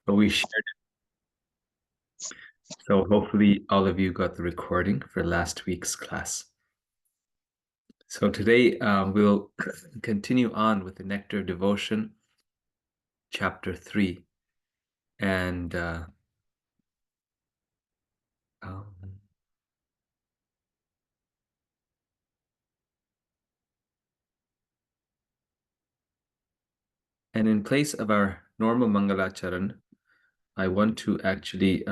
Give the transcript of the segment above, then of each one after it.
but we shared it. So hopefully all of you got the recording for last week's class. So today we'll continue on with the Nectar of Devotion, chapter 3. And um, and in place of our normal Mangalacharan, I want to actually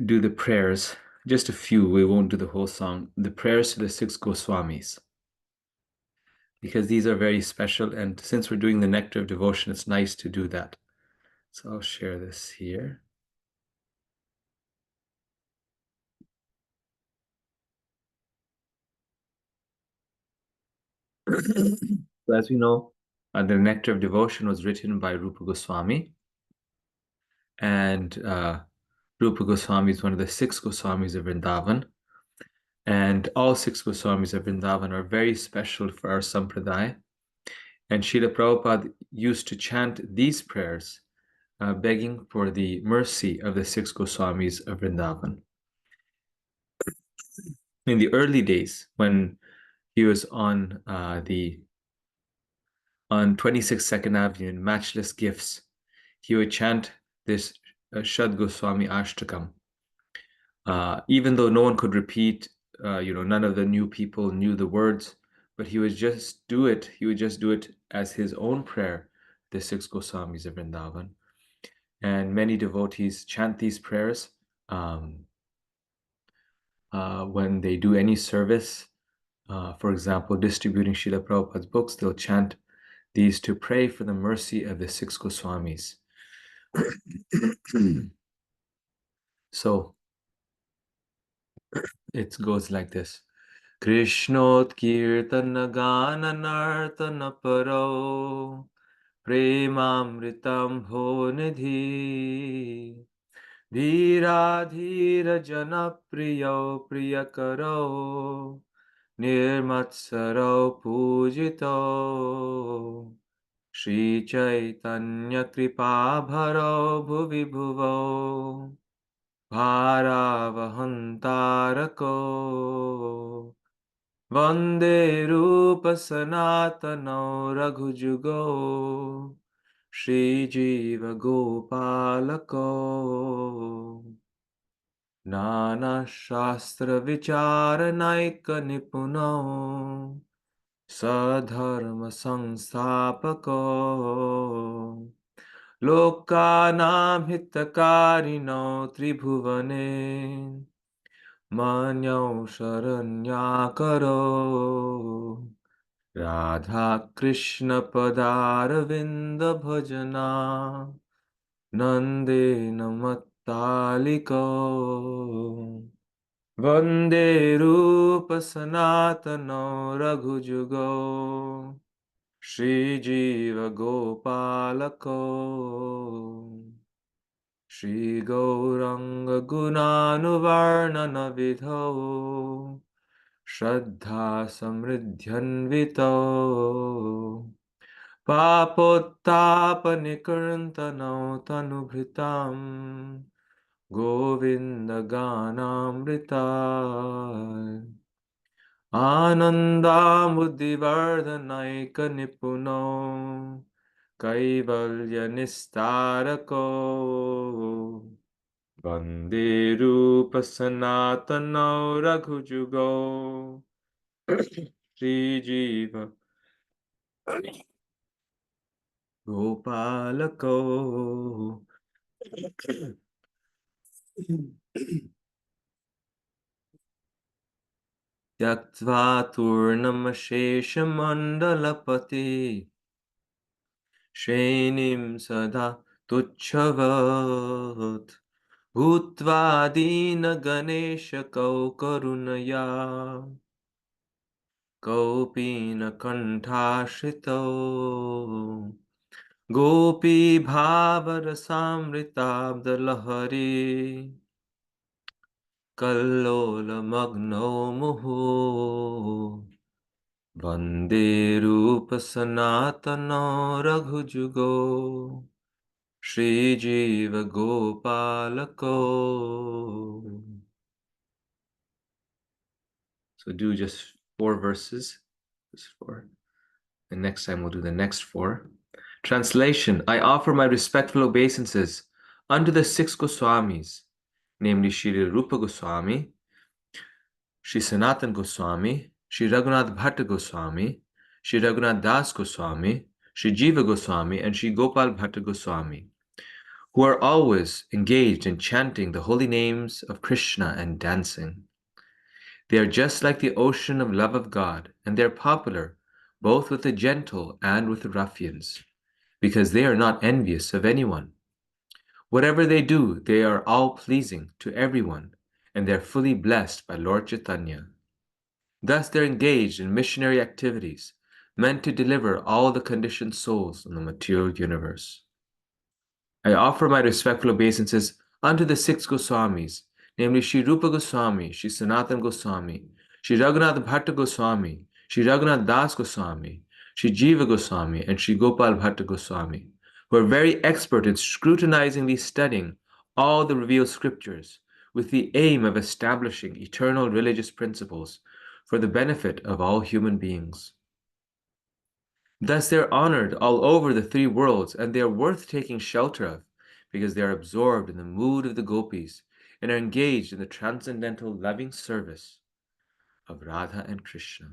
do the prayers, just a few, we won't do the whole song, the prayers to the six Goswamis, because these are very special. And since we're doing the Nectar of Devotion, it's nice to do that. So I'll share this here. So as we know, the Nectar of Devotion was written by Rupa Goswami, and Rupa Goswami is one of the six Goswamis of Vrindavan. And all six Goswamis of Vrindavan are very special for our Sampradaya. And Srila Prabhupada used to chant these prayers, begging for the mercy of the six Goswamis of Vrindavan. In the early days, when he was on 26 Second Avenue in Matchless Gifts, he would chant this Shad Goswami Ashtakam. Even though no one could repeat, none of the new people knew the words, but he would just do it. He would just do it as his own prayer, the six Goswamis of Vrindavan. And many devotees chant these prayers when they do any service. For example, distributing Srila Prabhupada's books, they'll chant these to pray for the mercy of the six Goswamis. So it goes like this. Krishnot kirtana gana nartana paro premamritam ho nidhi dhira dhira jana priyo priyakaro nirmatsaro pujito Shri Chaitanya Kripa Bharo Bhuvi Bhuvo Bharavahantarako Vande Rupa Sanatano Raghujugo Shri Jiva Gopalako Nana Shastra Vicharanaika Nipuno Sadharma Samstapako Lokanam Hitakarino Tribhuvane Manyo Sharanyakaro Radha Krishna Padaravinda Bhajana Nande Namattaliko Vande Rupa Sanatano Raghujugo Shri Jiva Gopalako Shri Gauranga Gunanuvarnana Vidho Shraddha Samridhyanvito Papottapanikarantano Tanubhritam Govinda Ganamrita Anandamudivardhanaika Nipuno Kaivalya Nistarako Vande Rupa Sanatano Raghujugo Shri Jiva Gopalako Yaktva Turnamasheshamandalapati Shrenim Sada Tuchhavat Bhutva Dina Ganesha Karunaya Gopina Kantashito Gopi Bhavarasamritabdalahari Kallola Magno Muhu Vande Rupa Sanatana Raghujugo Shri Jiva Gopalako. So do just 4 verses. Just 4. And next time we'll do the next 4. Translation: I offer my respectful obeisances unto the 6 Goswamis, namely Shri Rupa Goswami, Shri Sanatan Goswami, Shri Raghunath Bhatta Goswami, Shri Raghunath Das Goswami, Shri Jiva Goswami, and Shri Gopal Bhatta Goswami, who are always engaged in chanting the holy names of Krishna and dancing. They are just like the ocean of love of God, and they are popular both with the gentle and with the ruffians, because they are not envious of anyone. Whatever they do, they are all pleasing to everyone, and they are fully blessed by Lord Chaitanya. Thus they're engaged in missionary activities meant to deliver all the conditioned souls in the material universe. I offer my respectful obeisances unto the 6 Goswamis, namely Sri Rupa Goswami, Sri Sanatan Goswami, Sri Raghunath Bhatta Goswami, Sri Raghunath Das Goswami, Sri Jiva Goswami, and Sri Gopal Bhatta Goswami, who are very expert in scrutinizingly studying all the revealed scriptures with the aim of establishing eternal religious principles for the benefit of all human beings. Thus they are honored all over the 3 worlds, and they are worth taking shelter of, because they are absorbed in the mood of the gopis and are engaged in the transcendental loving service of Radha and Krishna.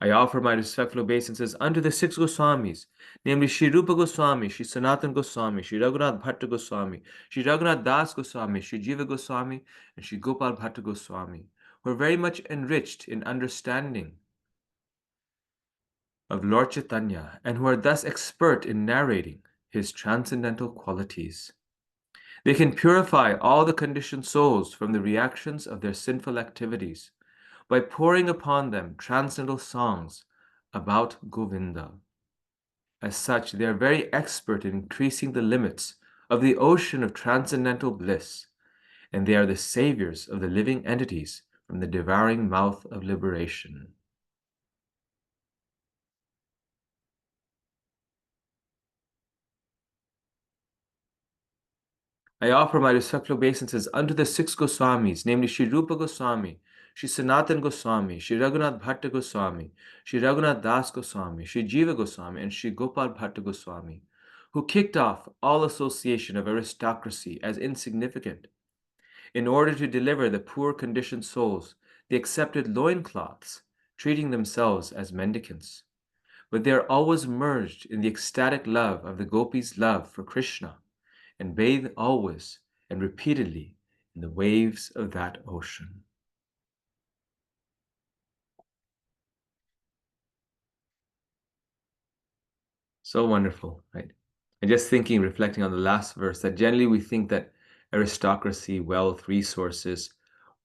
I offer my respectful obeisances unto the 6 Goswamis, namely Sri Rupa Goswami, Sri Sanatan Goswami, Sri Raghunath Bhatta Goswami, Sri Raghunath Das Goswami, Sri Jiva Goswami, and Sri Gopal Bhatta Goswami, who are very much enriched in understanding of Lord Chaitanya, and who are thus expert in narrating his transcendental qualities. They can purify all the conditioned souls from the reactions of their sinful activities by pouring upon them transcendental songs about Govinda. As such, they are very expert in increasing the limits of the ocean of transcendental bliss, and they are the saviors of the living entities from the devouring mouth of liberation. I offer my respectful obeisances unto the 6 Goswamis, namely Sri Rupa Goswami, Sri Sanatan Goswami, Sri Raghunath Bhatta Goswami, Sri Raghunath Das Goswami, Sri Jiva Goswami, and Sri Gopal Bhatta Goswami, who kicked off all association of aristocracy as insignificant. In order to deliver the poor conditioned souls, they accepted loincloths, treating themselves as mendicants. But they are always merged in the ecstatic love of the gopis' love for Krishna, and bathe always and repeatedly in the waves of that ocean. So wonderful, right? And just thinking, reflecting on the last verse, that generally we think that aristocracy, wealth, resources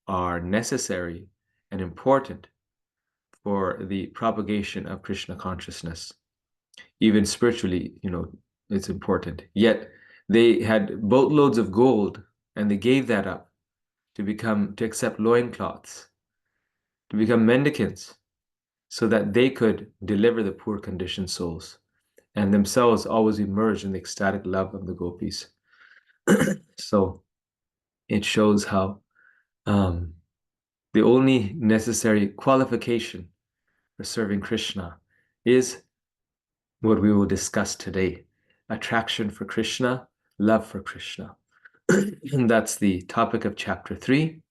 are necessary and important for the propagation of Krishna consciousness. Even spiritually, it's important. Yet they had boatloads of gold and they gave that up to accept loincloths, to become mendicants, so that they could deliver the poor conditioned souls and themselves always emerge in the ecstatic love of the gopis. So it shows how the only necessary qualification for serving Krishna is what we will discuss today: attraction for Krishna, love for Krishna. And that's the topic of chapter 3.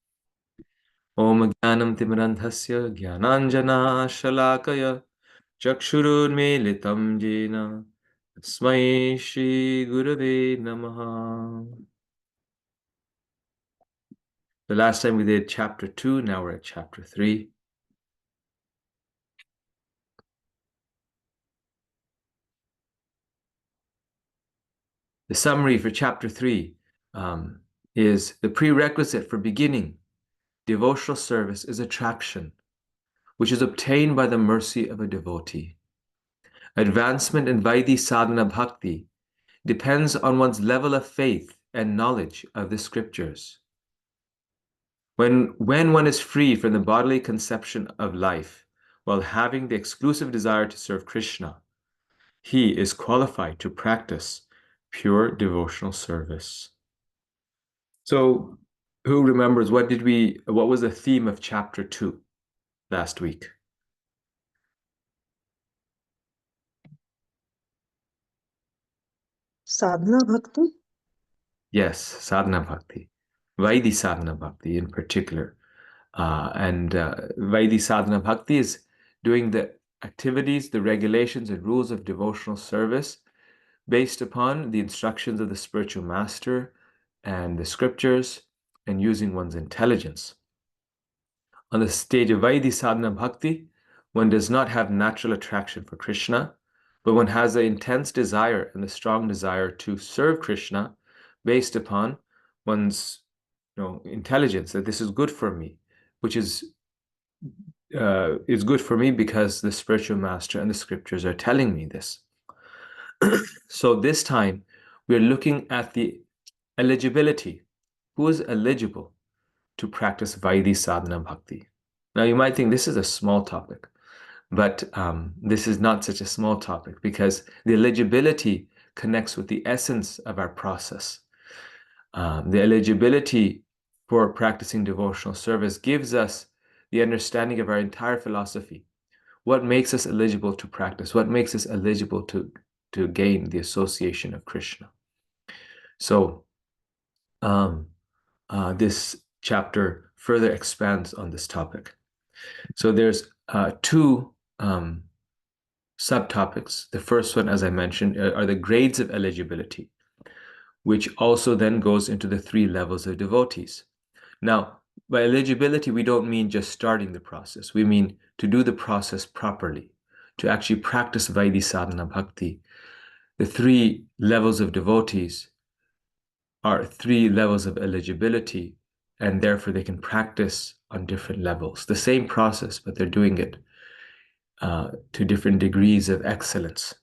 Om Jnanam Timirandhasya Jnananjana Shalakaya Chakshurunmilitam Jena Tasmai Shri Gurave Namaha. The last time we did chapter 2, now we're at chapter 3. The summary for chapter 3 is the prerequisite for beginning devotional service is attraction, which is obtained by the mercy of a devotee. Advancement in Vaidhi sadhana bhakti depends on one's level of faith and knowledge of the scriptures. When one is free from the bodily conception of life, while having the exclusive desire to serve Krishna, he is qualified to practice pure devotional service. So, who remembers what was the theme of chapter 2 last week? Sadhana bhakti? Yes, sadhana bhakti, Vaidhi sadhana bhakti in particular. Vaidhi sadhana bhakti is doing the activities, the regulations, and rules of devotional service based upon the instructions of the spiritual master and the scriptures and using one's intelligence. On the stage of Vaidhi sadhana bhakti, one does not have natural attraction for Krishna, but one has the intense desire and the strong desire to serve Krishna based upon one's intelligence that this is good for me, which is good for me because the spiritual master and the scriptures are telling me this. So this time we're looking at the eligibility. Who is eligible to practice Vaidhi sadhana bhakti? Now you might think this is a small topic, but this is not such a small topic because the eligibility connects with the essence of our process. The eligibility for practicing devotional service gives us the understanding of our entire philosophy. What makes us eligible to practice? What makes us eligible to gain the association of Krishna? So this chapter further expands on this topic. So there's two subtopics. The first one, as I mentioned, are the grades of eligibility, which also then goes into the 3 levels of devotees. Now, by eligibility, we don't mean just starting the process. We mean to do the process properly, to actually practice Vaidhi sadhana bhakti. The 3 levels of devotees are 3 levels of eligibility, and therefore they can practice on different levels. The same process, but they're doing it to different degrees of excellence.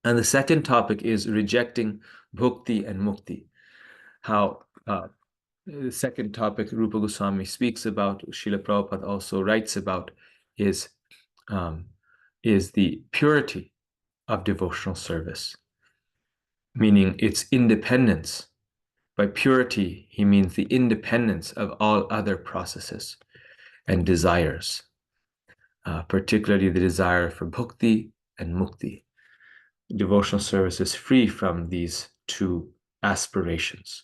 And the second topic is rejecting bhukti and mukti. How the second topic Rupa Goswami speaks about, Srila Prabhupada also writes about, is the purity of devotional service, meaning its independence. By purity, he means the independence of all other processes and desires, particularly the desire for bhukti and mukti. Devotional service is free from these 2 aspirations.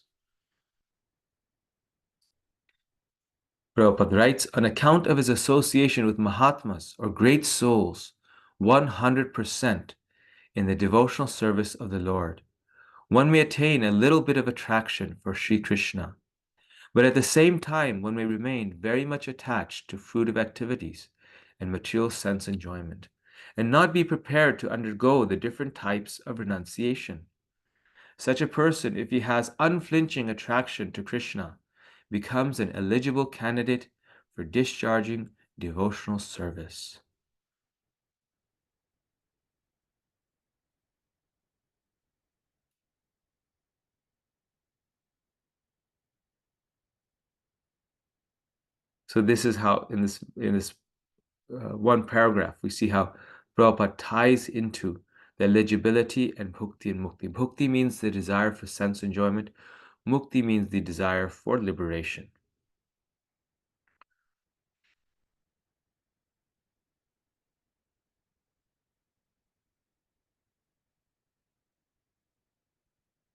Prabhupada writes, on account of his association with Mahatmas or great souls, 100% in the devotional service of the Lord, one may attain a little bit of attraction for Sri Krishna, but at the same time, one may remain very much attached to fruitive activities and material sense enjoyment, and not be prepared to undergo the different types of renunciation. Such a person, if he has unflinching attraction to Krishna, becomes an eligible candidate for discharging devotional service. So this is how, in this one paragraph, we see how Prabhupada ties into the eligibility and bhukti and mukti. Bhukti means the desire for sense enjoyment. Mukti means the desire for liberation.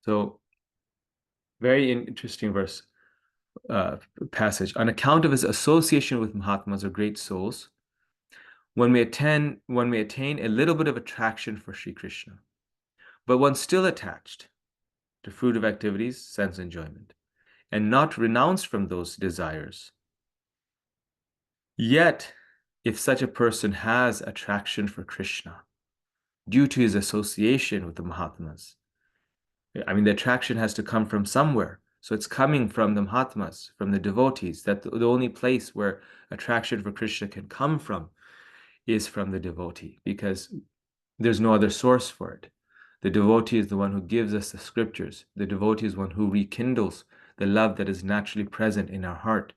So, very interesting verse, passage. On account of his association with Mahatmas or great souls, one may attain a little bit of attraction for Sri Krishna, but one's still attached to fruitive activities, sense enjoyment, and not renounced from those desires. Yet, if such a person has attraction for Krishna due to his association with the Mahatmas, I mean, the attraction has to come from somewhere. So it's coming from the Mahatmas, from the devotees. That the only place where attraction for Krishna can come from is from the devotee, because there's no other source for it. The devotee is the one who gives us the scriptures. The devotee is one who rekindles the love that is naturally present in our heart.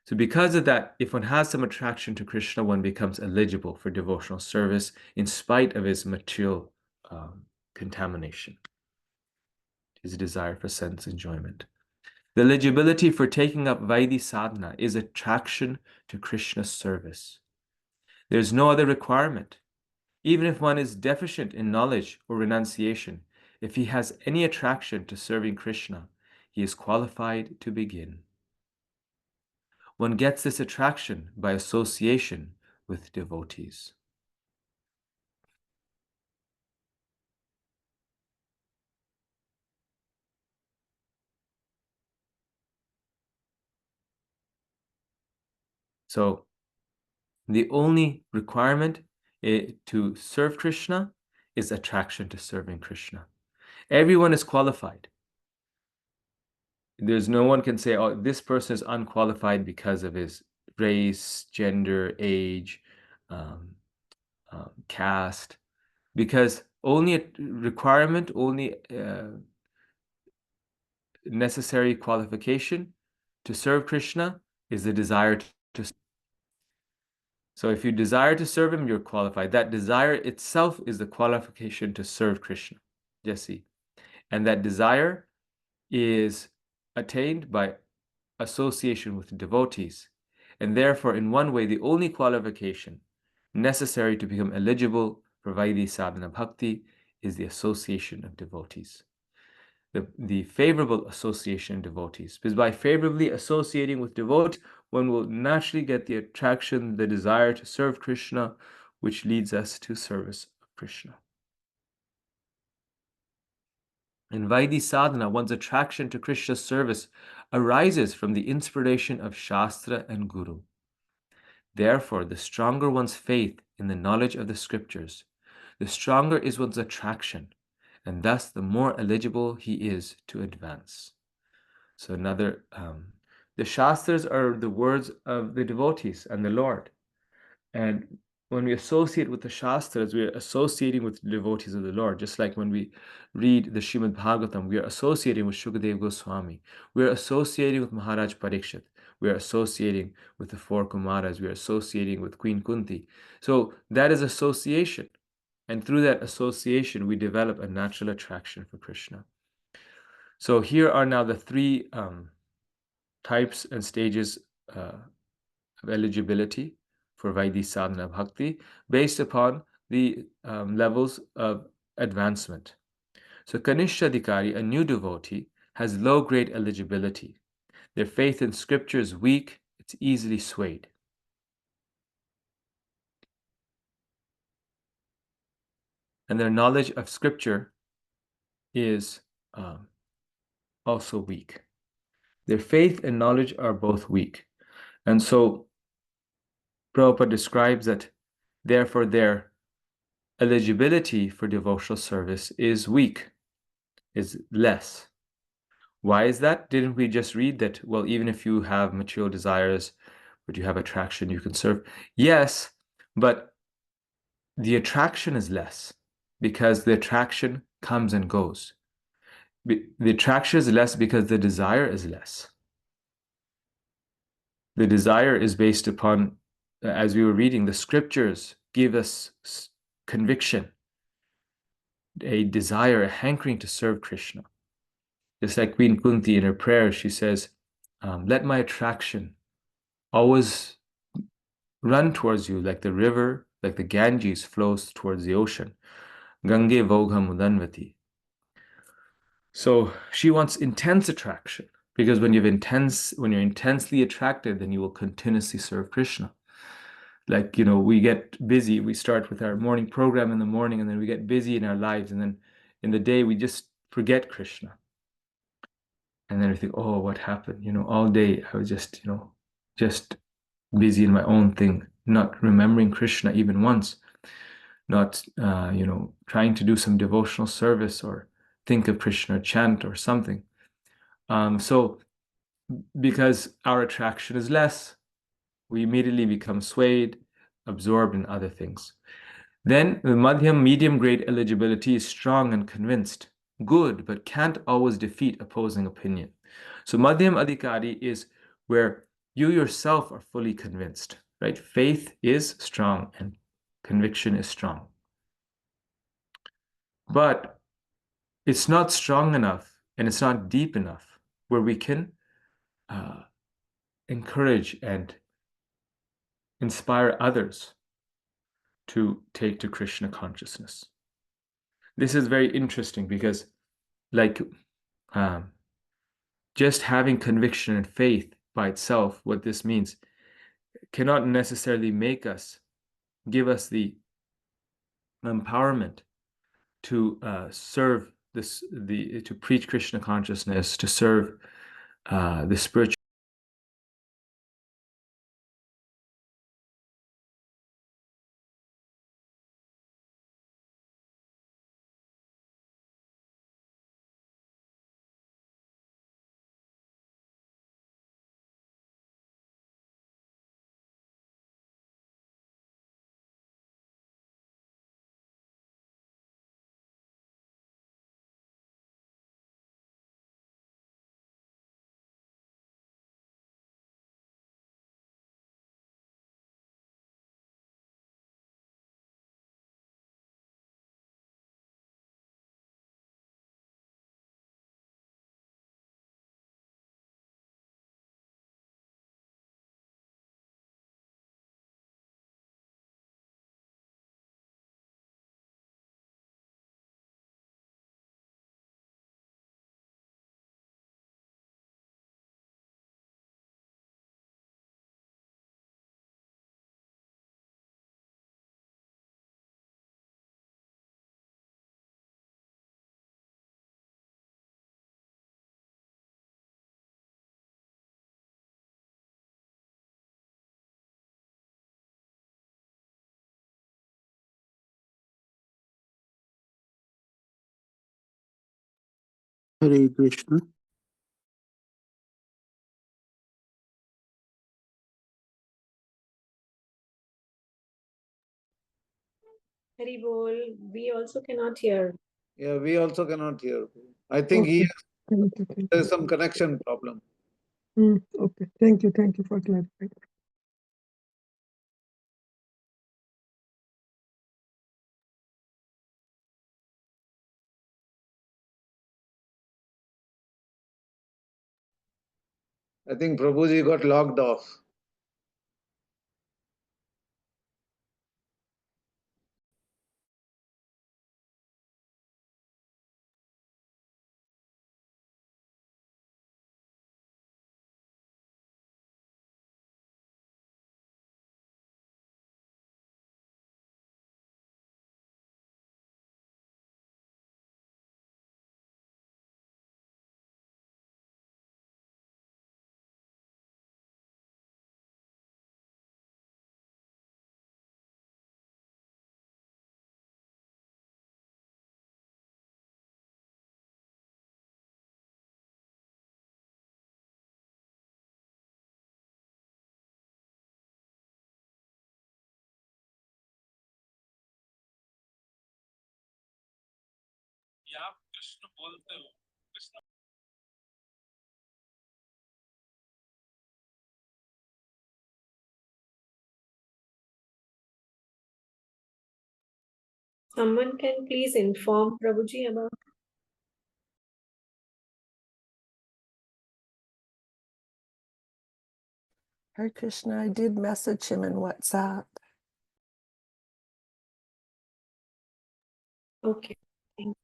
So because of that, if one has some attraction to Krishna, one becomes eligible for devotional service in spite of his material contamination, his desire for sense enjoyment. The eligibility for taking up Vaidhi sadhana is attraction to Krishna's service. There's no other requirement. Even if one is deficient in knowledge or renunciation, if he has any attraction to serving Krishna, he is qualified to begin. One gets this attraction by association with devotees. So the only requirement to serve Krishna is attraction to serving Krishna. Everyone is qualified. There's no one can say, oh, this person is unqualified because of his race, gender, age, um, caste, because only a requirement, only necessary qualification to serve Krishna is the desire to. So if you desire to serve him, you're qualified. That desire itself is the qualification to serve Krishna. Jesse. And that desire is attained by association with devotees. And therefore, in one way, the only qualification necessary to become eligible for Vaidhi sadhana bhakti is the association of devotees. The favorable association of devotees. Because by favorably associating with devotees, one will naturally get the attraction, the desire to serve Krishna, which leads us to service of Krishna. In Vaidhi sadhana, one's attraction to Krishna's service arises from the inspiration of Shastra and Guru. Therefore, the stronger one's faith in the knowledge of the scriptures, the stronger is one's attraction, and thus the more eligible he is to advance. So the Shastras are the words of the devotees and the Lord. And when we associate with the Shastras, we are associating with the devotees of the Lord. Just like when we read the Srimad Bhagavatam, we are associating with Shukadev Goswami. We are associating with Maharaj Parikshit. We are associating with the four Kumaras. We are associating with Queen Kunti. So that is association. And through that association, we develop a natural attraction for Krishna. So here are now the three types and stages of eligibility for Vaidhi sadhana bhakti based upon the levels of advancement. So Kanishadikari, a new devotee, has low-grade eligibility. Their faith in scripture is weak, it's easily swayed. And their knowledge of scripture is also weak. Their faith and knowledge are both weak. And so Prabhupada describes that therefore their eligibility for devotional service is weak, is less. Why is that? Didn't we just read that, well, even if you have material desires, but you have attraction, you can serve? Yes, but the attraction is less because the attraction comes and goes. The attraction is less because the desire is less. The desire is based upon, as we were reading, the scriptures give us conviction, a desire, a hankering to serve Krishna. Just like Queen Kunti in her prayer, she says, let my attraction always run towards you like the river, like the Ganges flows towards the ocean. Gange Vogha Mudanvati. So she wants intense attraction, because when you're intensely attracted, then you will continuously serve Krishna. Like, we get busy. We start with our morning program in the morning, and then we get busy in our lives, and then in the day we just forget Krishna. And then we think, oh, what happened? All day I was just busy in my own thing, not remembering Krishna even once, not trying to do some devotional service or think of Krishna, or chant or something. So because our attraction is less, we immediately become swayed, absorbed in other things. Then the Madhyam medium grade eligibility is strong and convinced, good, but can't always defeat opposing opinion. So Madhyam Adhikari is where you yourself are fully convinced, right? Faith is strong and conviction is strong. But it's not strong enough and it's not deep enough where we can encourage and inspire others to take to Krishna consciousness. This is very interesting because, like, just having conviction and faith by itself, what this means, cannot necessarily give us the empowerment to serve to preach Krishna consciousness, to serve the spiritual. Hare Krishna. Hari Bol, we also cannot hear. Yeah, we also cannot hear. I think Okay. Thank you. there's some connection problem. Okay. Thank you for clarifying. I think Prabhuji got logged off. Someone can please inform Prabhuji about. Hare Krishna, I did message him in WhatsApp. Okay. Thank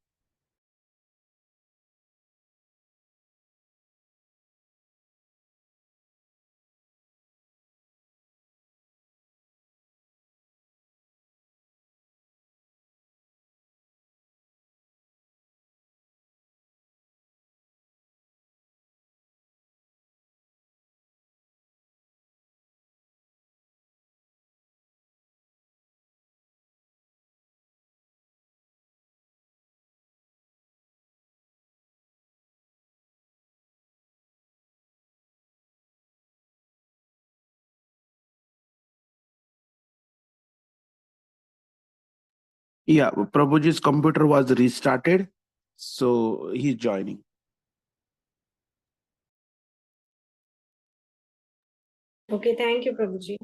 Yeah, Prabhuji's computer was restarted, so he's joining. Okay, thank you, Prabhuji.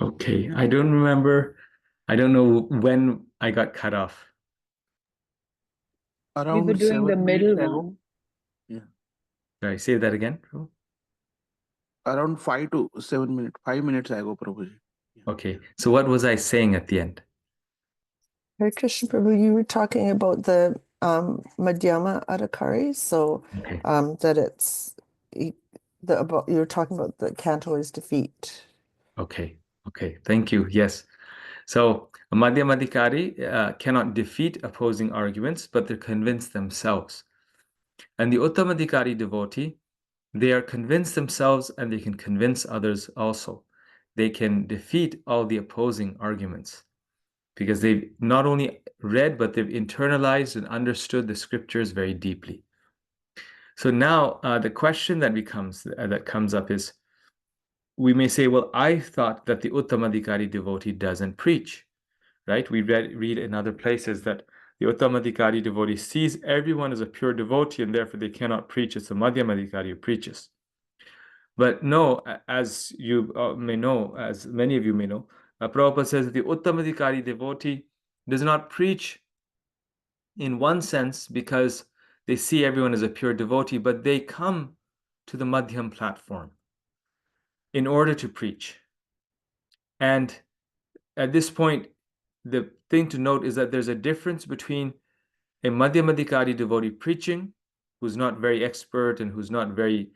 Okay, I don't remember. I don't know when I got cut off. We were Around doing the 7 middle minutes ago. one. Yeah. Sorry, say that again. Around 5 to 7 minutes, 5 minutes ago, Prabhuji. Okay, so what was I saying at the end? Hare Krishna Prabhu, you were talking about the Madhyama Adhikari, so Okay. that it's you were talking about the can't always defeat. Okay. Thank you. Yes. So a Madhyamadikari cannot defeat opposing arguments, but they're convinced themselves. And the Uttamadikari devotee, they are convinced themselves and they can convince others also. They can defeat all the opposing arguments because they've not only read, but they've internalized and understood the scriptures very deeply. So now the question that comes up is, we may say, well, I thought that the Uttamadikari devotee doesn't preach, right? We read in other places that the Uttamadikari devotee sees everyone as a pure devotee and therefore they cannot preach. It's the Madhyamadikari who preaches. But no, as you may know, as many of you may know, Prabhupada says that the Uttamadikari devotee does not preach in one sense because they see everyone as a pure devotee, but they come to the Madhyam platform in order to preach. And at this point, the thing to note is that there's a difference between a Madhyamadikari devotee preaching, who's not very expert and who's not very,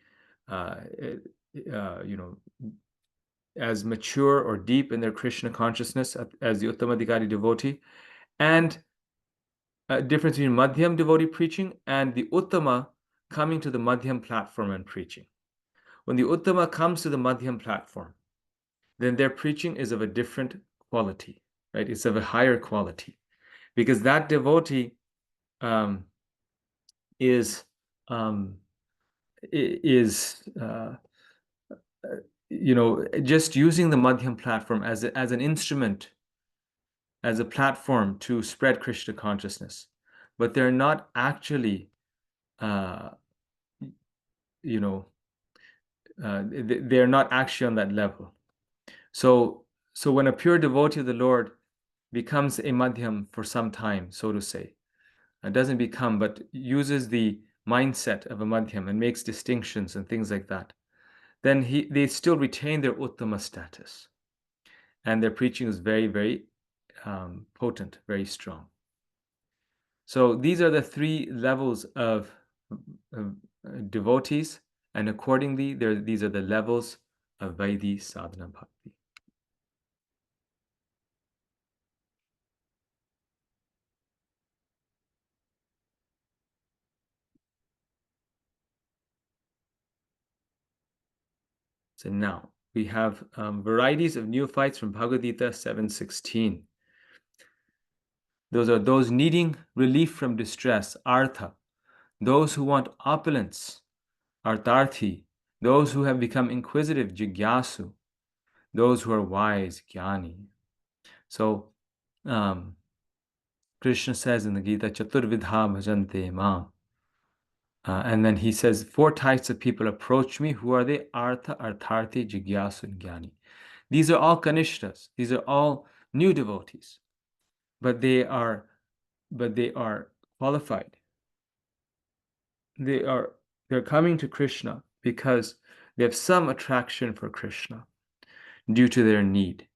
as mature or deep in their Krishna consciousness as the Uttamadhikari devotee, and a difference between Madhyam devotee preaching and the Uttama coming to the Madhyam platform and preaching. When the Uttama comes to the Madhyam platform, then their preaching is of a different quality, right? It's of a higher quality, because that devotee is just using the Madhyam platform as an instrument, as a platform to spread Krishna consciousness, but they're not actually, they're not actually on that level. So when a pure devotee of the Lord becomes a Madhyam for some time, so to say, doesn't become, but uses the mindset of a Madhyam and makes distinctions and things like that, then they still retain their Uttama status. And their preaching is very, very potent, very strong. So these are the three levels of devotees, and accordingly, these are the levels of Vaidhi Sadhana Bhakti. So now we have varieties of neophytes from Bhagavad Gita 7:16. Those are those needing relief from distress, artha, those who want opulence, artarthi, those who have become inquisitive, jigyasu, those who are wise, jnani. So Krishna says in the Gita, Chaturvidha bhajante mam. And then he says, 4 types of people approach me. Who are they? Artha, artharthi, jigyasu, and jnani. These are all kanishtas. These are all new devotees, but they are qualified. They're coming to Krishna because they have some attraction for Krishna due to their need.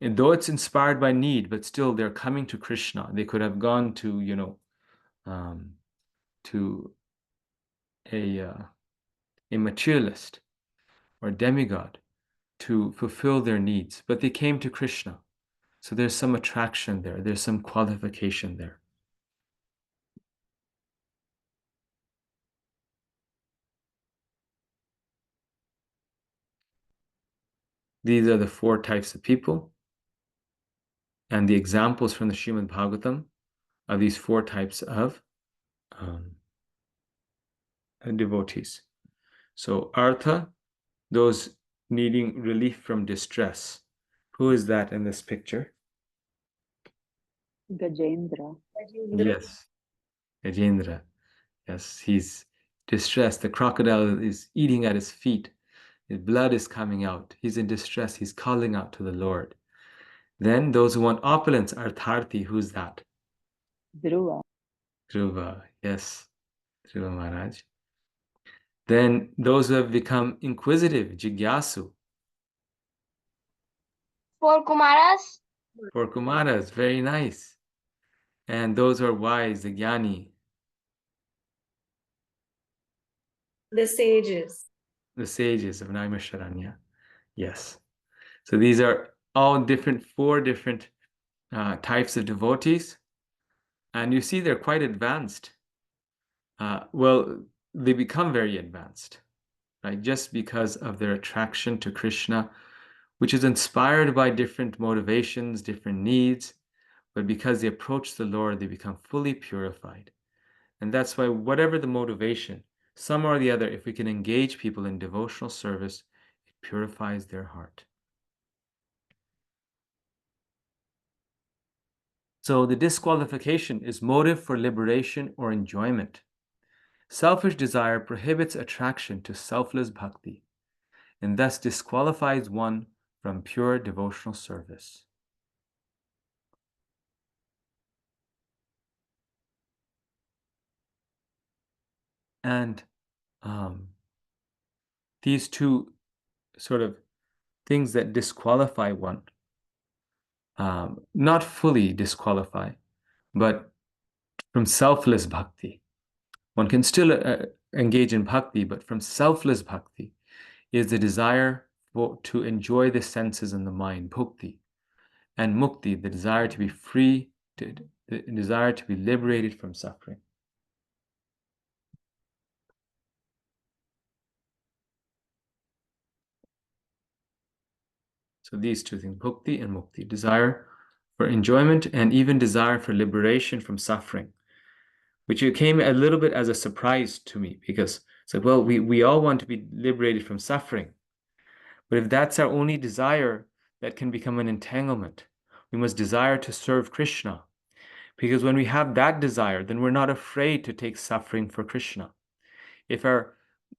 And though it's inspired by need, but still they're coming to Krishna. They could have gone to, to a materialist or demigod to fulfill their needs, but they came to Krishna. So there's some attraction there. There's some qualification there. These are the 4 types of people. And the examples from the Srimad Bhagavatam are these 4 types of devotees. So Artha, those needing relief from distress. Who is that in this picture? Gajendra. Yes, Gajendra. Yes, he's distressed. The crocodile is eating at his feet. His blood is coming out. He's in distress. He's calling out to the Lord. Then those who want opulence are Tharthi. Who's that? Dhruva. Dhruva. Yes, Dhruva Maharaj. Then those who have become inquisitive, Jigyasu. 4 Kumaras. 4 Kumaras. Very nice. And those who are wise, the Jnani. The sages. The sages of Naimisharanya. Yes. So these are all 4 different types of devotees. And you see they're quite advanced. Well, they become very advanced, right? Just because of their attraction to Krishna, which is inspired by different motivations, different needs, but because they approach the Lord, they become fully purified. And that's why whatever the motivation, some or the other, if we can engage people in devotional service, it purifies their heart. So the disqualification is motive for liberation or enjoyment. Selfish desire prohibits attraction to selfless bhakti and thus disqualifies one from pure devotional service. And these 2 sort of things that disqualify one, not fully disqualify, but from selfless bhakti. One can still engage in bhakti, but from selfless bhakti is the desire to enjoy the senses and the mind, bhukti, and mukti, the desire to be free, the desire to be liberated from suffering. So these two things, bhukti and mukti, desire for enjoyment and even desire for liberation from suffering, which came a little bit as a surprise to me, because it's like, well, we all want to be liberated from suffering. But if that's our only desire, that can become an entanglement. We must desire to serve Krishna. Because when we have that desire, then we're not afraid to take suffering for Krishna. If our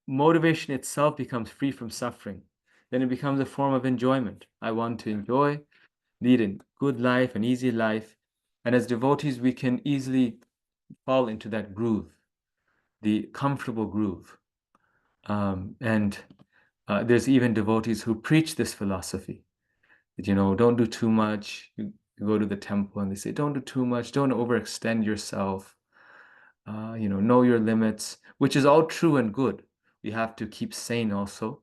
motivation itself becomes free from suffering, then it becomes a form of enjoyment. I want to enjoy, lead a good life, an easy life. And as devotees, we can easily fall into that groove, the comfortable groove. There's even devotees who preach this philosophy that, don't do too much. You go to the temple and they say, don't do too much, don't overextend yourself. Know your limits, which is all true and good. We have to keep sane also.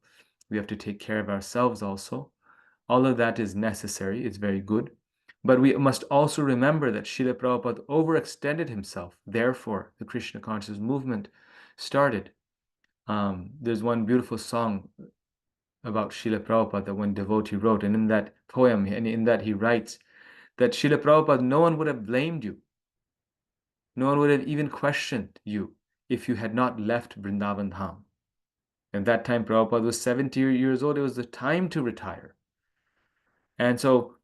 We have to take care of ourselves also. All of that is necessary. It's very good. But we must also remember that Srila Prabhupada overextended himself. Therefore, the Krishna conscious movement started. There's one beautiful song about Srila Prabhupada that one devotee wrote, and in that poem, and in that he writes that Srila Prabhupada, no one would have blamed you. No one would have even questioned you if you had not left Vrindavan Dham. At that time, Prabhupada was 70 years old. It was the time to retire. And so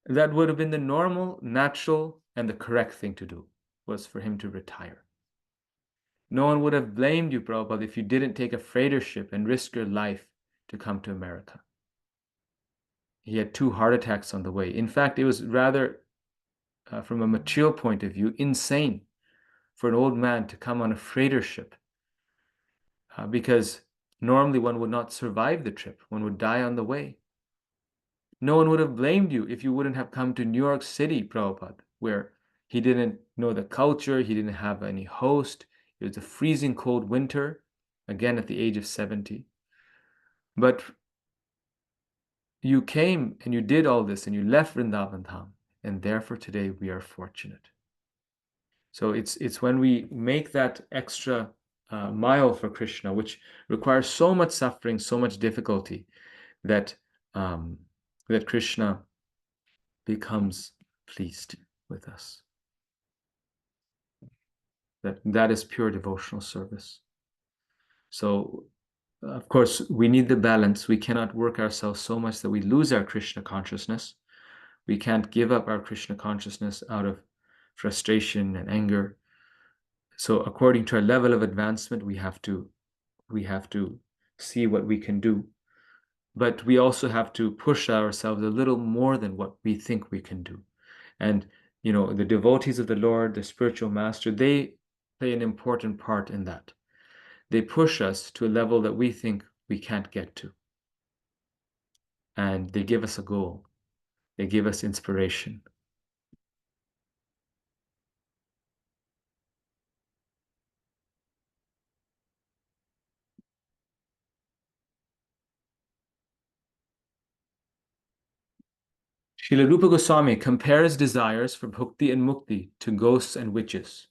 that would have been the normal, natural, and the correct thing to do, was for him to retire. No one would have blamed you, Prabhupada, if you didn't take a freighter ship and risk your life to come to America. He had 2 heart attacks on the way. In fact, it was rather, from a material point of view, insane for an old man to come on a freighter ship, because normally one would not survive the trip. One would die on the way. No one would have blamed you if you wouldn't have come to New York City, Prabhupada, where he didn't know the culture, he didn't have any host. It was a freezing cold winter, again at the age of 70. But you came and you did all this and you left Vrindavan Dham, and therefore today we are fortunate. So it's when we make that extra mile for Krishna, which requires so much suffering, so much difficulty, that that Krishna becomes pleased with us. That is pure devotional service. So, of course, we need the balance. We cannot work ourselves so much that we lose our Krishna consciousness. We can't give up our Krishna consciousness out of frustration and anger. So according to our level of advancement, we have to see what we can do. But we also have to push ourselves a little more than what we think we can do. And the devotees of the Lord, the spiritual master, they play an important part in that. They push us to a level that we think we can't get to. And they give us a goal. They give us inspiration. Srila Rupa Goswami compares desires for bhukti and mukti to ghosts and witches.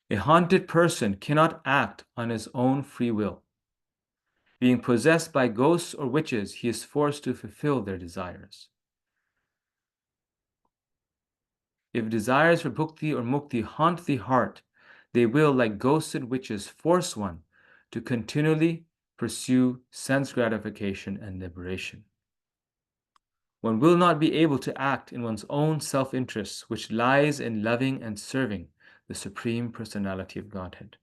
A haunted person cannot act on his own free will. Being possessed by ghosts or witches, he is forced to fulfill their desires. If desires for bhukti or mukti haunt the heart, they will, like ghosts and witches, force one to continually pursue sense gratification and liberation. One will not be able to act in one's own self-interest, which lies in loving and serving the Supreme Personality of Godhead.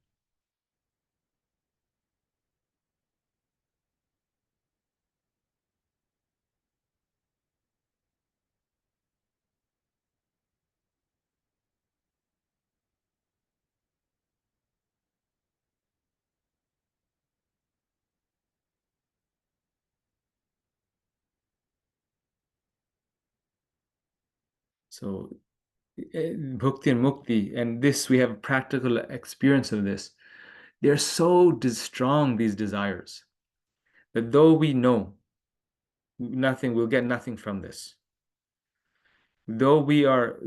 So bhukti and mukti, and this, we have practical experience of this. They're so strong, these desires, that though we know nothing, we'll get nothing from this. Though we are,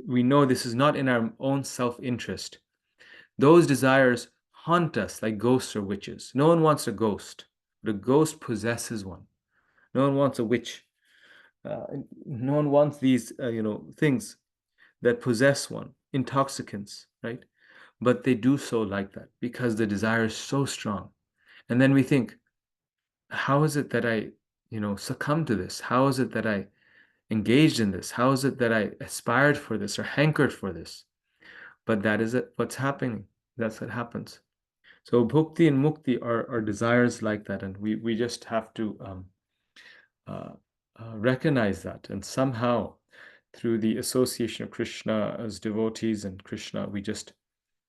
we know this is not in our own self-interest. Those desires haunt us like ghosts or witches. No one wants a ghost, but a ghost possesses one. No one wants a witch. No one wants these, things that possess one, intoxicants, right? But they do so like that because the desire is so strong. And then we think, how is it that I, succumbed to this? How is it that I engaged in this? How is it that I aspired for this or hankered for this? But that is it, what's happening. That's what happens. So bhukti and mukti are desires like that, and we just have to recognize that, and somehow through the association of Krishna as devotees and Krishna, we just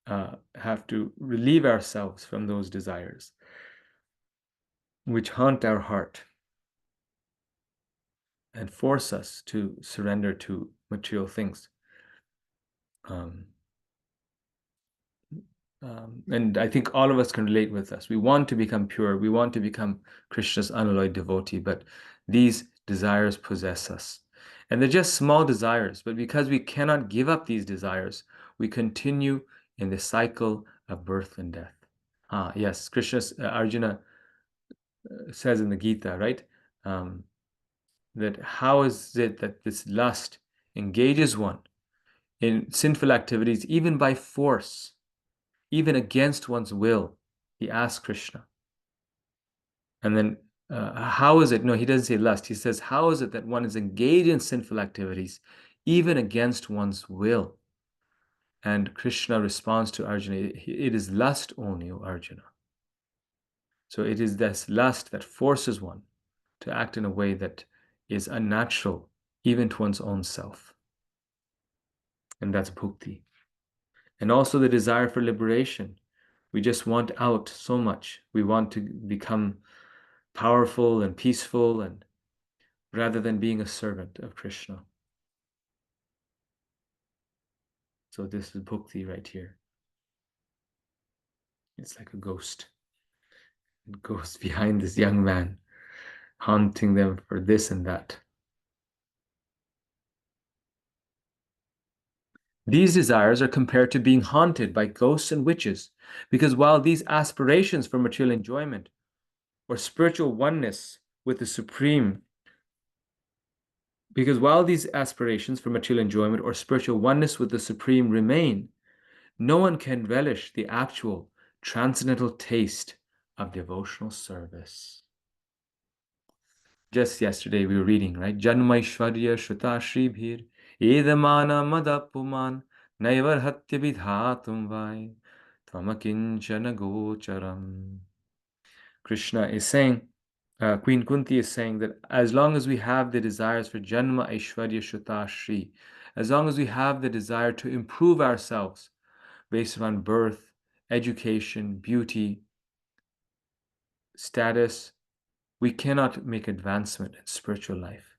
have to relieve ourselves from those desires which haunt our heart and force us to surrender to material things. And I think all of us can relate with us. We want to become pure. We want to become Krishna's unalloyed devotee, but these desires possess us. And they're just small desires, but because we cannot give up these desires, we continue in the cycle of birth and death. Yes, Arjuna says in the Gita, right? That how is it that this lust engages one in sinful activities, even by force, even against one's will? He asks Krishna. And then, how is it? No, he doesn't say lust. He says, how is it that one is engaged in sinful activities, even against one's will? And Krishna responds to Arjuna, it is lust only, O Arjuna. So it is this lust that forces one to act in a way that is unnatural, even to one's own self. And that's bhukti. And also the desire for liberation. We just want out so much. We want to become powerful and peaceful, and rather than being a servant of Krishna. So this is bhukti right here. It's like a ghost. It goes behind this young man, haunting them for this and that. These desires are compared to being haunted by ghosts and witches, because while these aspirations for material enjoyment or spiritual oneness with the Supreme, remain, no one can relish the actual transcendental taste of devotional service. Just yesterday we were reading, right? Janmaishwarya Shruta Shribhir Edamana Madapuman Naivar Hatya Vidhatum Vai Tvamakinchana Gocharam. Krishna is saying, Queen Kunti is saying that as long as we have the desires for Janma Aishwarya Shruta Shri, as long as we have the desire to improve ourselves based on birth, education, beauty, status, we cannot make advancement in spiritual life.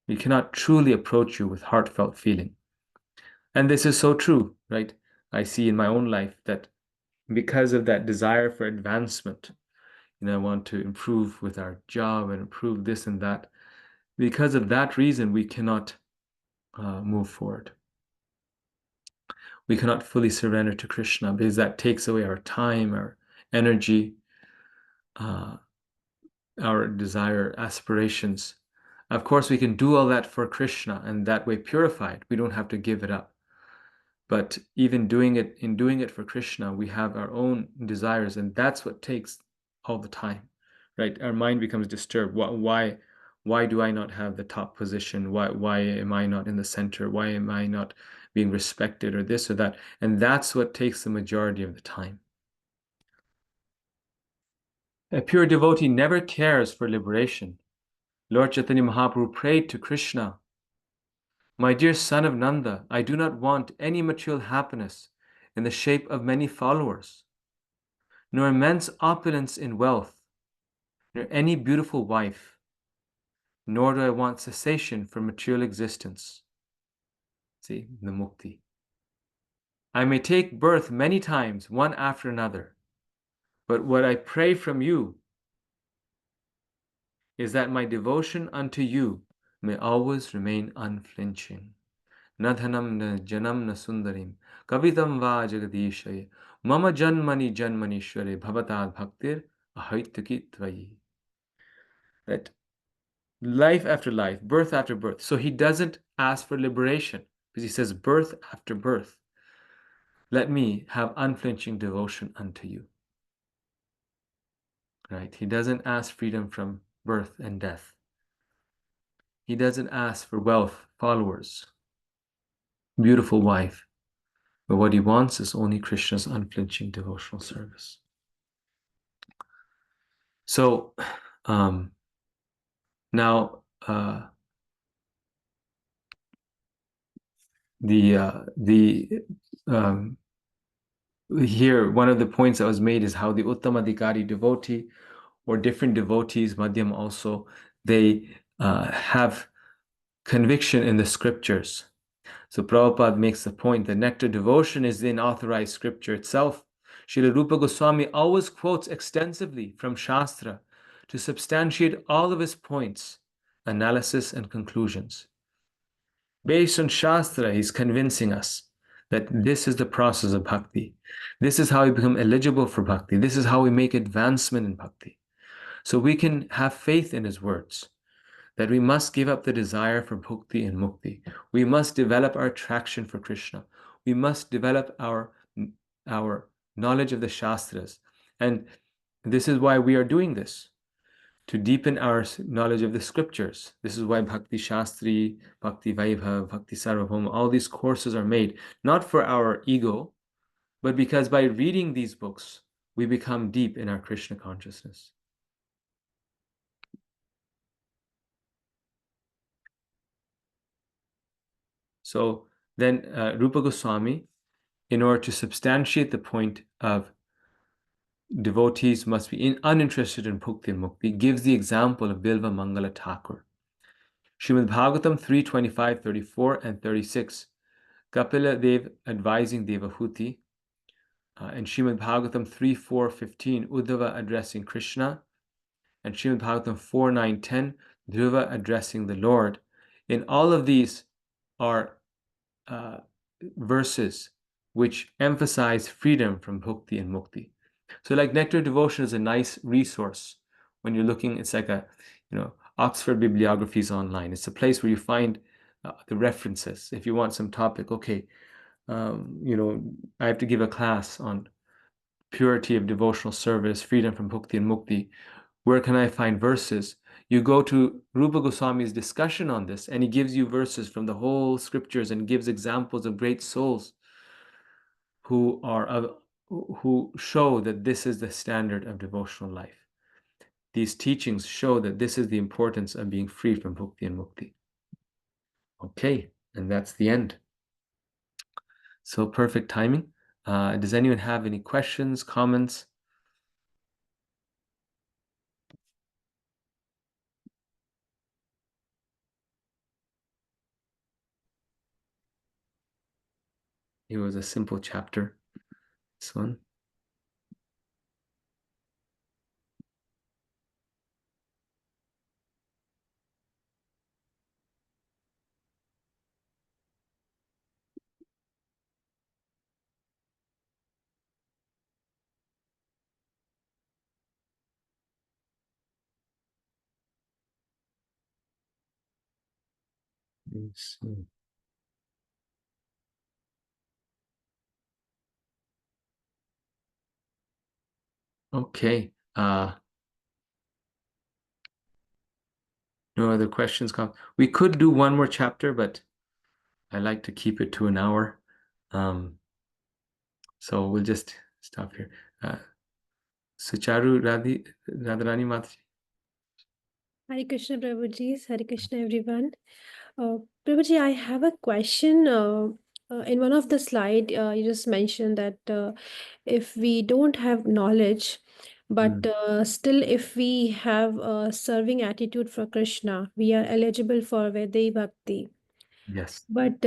We cannot truly approach you with heartfelt feeling. And this is so true, right? I see in my own life that because of that desire for advancement, I want to improve with our job and improve this and that. Because of that reason, we cannot move forward. We cannot fully surrender to Krishna because that takes away our time, our energy, our desire, aspirations. Of course, we can do all that for Krishna and that way purified. We don't have to give it up. But even doing it for Krishna, we have our own desires, and that's what takes all the time, right? Our mind becomes disturbed. Why do I not have the top position? Why am I not in the center? Why am I not being respected, or this or that? And that's what takes the majority of the time. A pure devotee never cares for liberation. Lord Chaitanya Mahaprabhu prayed to Krishna, "My dear son of Nanda, I do not want any material happiness in the shape of many followers, nor immense opulence in wealth, nor any beautiful wife, nor do I want cessation from material existence." See, the mukti. "I may take birth many times, one after another, But what I pray from you is that my devotion unto you may always remain unflinching. Nadhanam na janam na sundarim kavitam va jagadishaye mama janmani janmanishware bhavatad bhaktir ahaitaki tvayi. That life after life, birth after birth. So he doesn't ask for liberation because he says birth after birth. Let me have unflinching devotion unto you. Right? He doesn't ask freedom from birth and death. He doesn't ask for wealth, followers, beautiful wife. But what he wants is only Krishna's unflinching devotional service. So now here one of the points that was made is how the Uttamadhikari devotee or different devotees, Madhyam also, they have conviction in the scriptures. So Prabhupada makes the point that nectar devotion is the unauthorized scripture itself. Srila Rupa Goswami always quotes extensively from Shastra to substantiate all of his points, analysis, and conclusions. Based on Shastra, he's convincing us that this is the process of bhakti. This is how we become eligible for bhakti. This is how we make advancement in bhakti. So we can have faith in his words, that we must give up the desire for bhukti and mukti. We must develop our attraction for Krishna. We must develop our knowledge of the Shastras. And this is why we are doing this, to deepen our knowledge of the scriptures. This is why Bhakti Shastri, Bhakti Vaibhav, Bhakti Sarvabhauma, all these courses are made, not for our ego, but because by reading these books, we become deep in our Krishna consciousness. So then Rupa Goswami, in order to substantiate the point of devotees must be uninterested in bhukti and mukti, gives the example of Bilva Mangala Thakur. Srimad Bhagavatam 3:25, 34, and 36. Kapila Dev advising Devahuti, and Srimad Bhagavatam 3:4, 15, Uddhava addressing Krishna, and Srimad Bhagavatam 4:9, 10, Dhruva addressing the Lord. In all of these are verses which emphasize freedom from bhukti and mukti. So like Nectar Devotion is a nice resource when you're looking, it's like a, Oxford Bibliographies online. It's a place where you find the references. If you want some topic, okay, I have to give a class on purity of devotional service, freedom from bhukti and mukti. Where can I find verses? You go to Rupa Goswami's discussion on this, and he gives you verses from the whole scriptures and gives examples of great souls who show that this is the standard of devotional life. These teachings show that this is the importance of being free from bhukti and mukti. Okay, and that's the end. So perfect timing. Does anyone have any questions, comments? It was a simple chapter, this one. Let's see. Okay. No other questions? We could do one more chapter, but I like to keep it to an hour. So we'll just stop here. Sucharu Radharani Mataji. Hare Krishna Prabhuji, Hare Krishna everyone. Prabhuji, I have a question. In one of the slide, you just mentioned that if we don't have knowledge, but still if we have a serving attitude for Krishna, we are eligible for Vedai Bhakti. Yes. But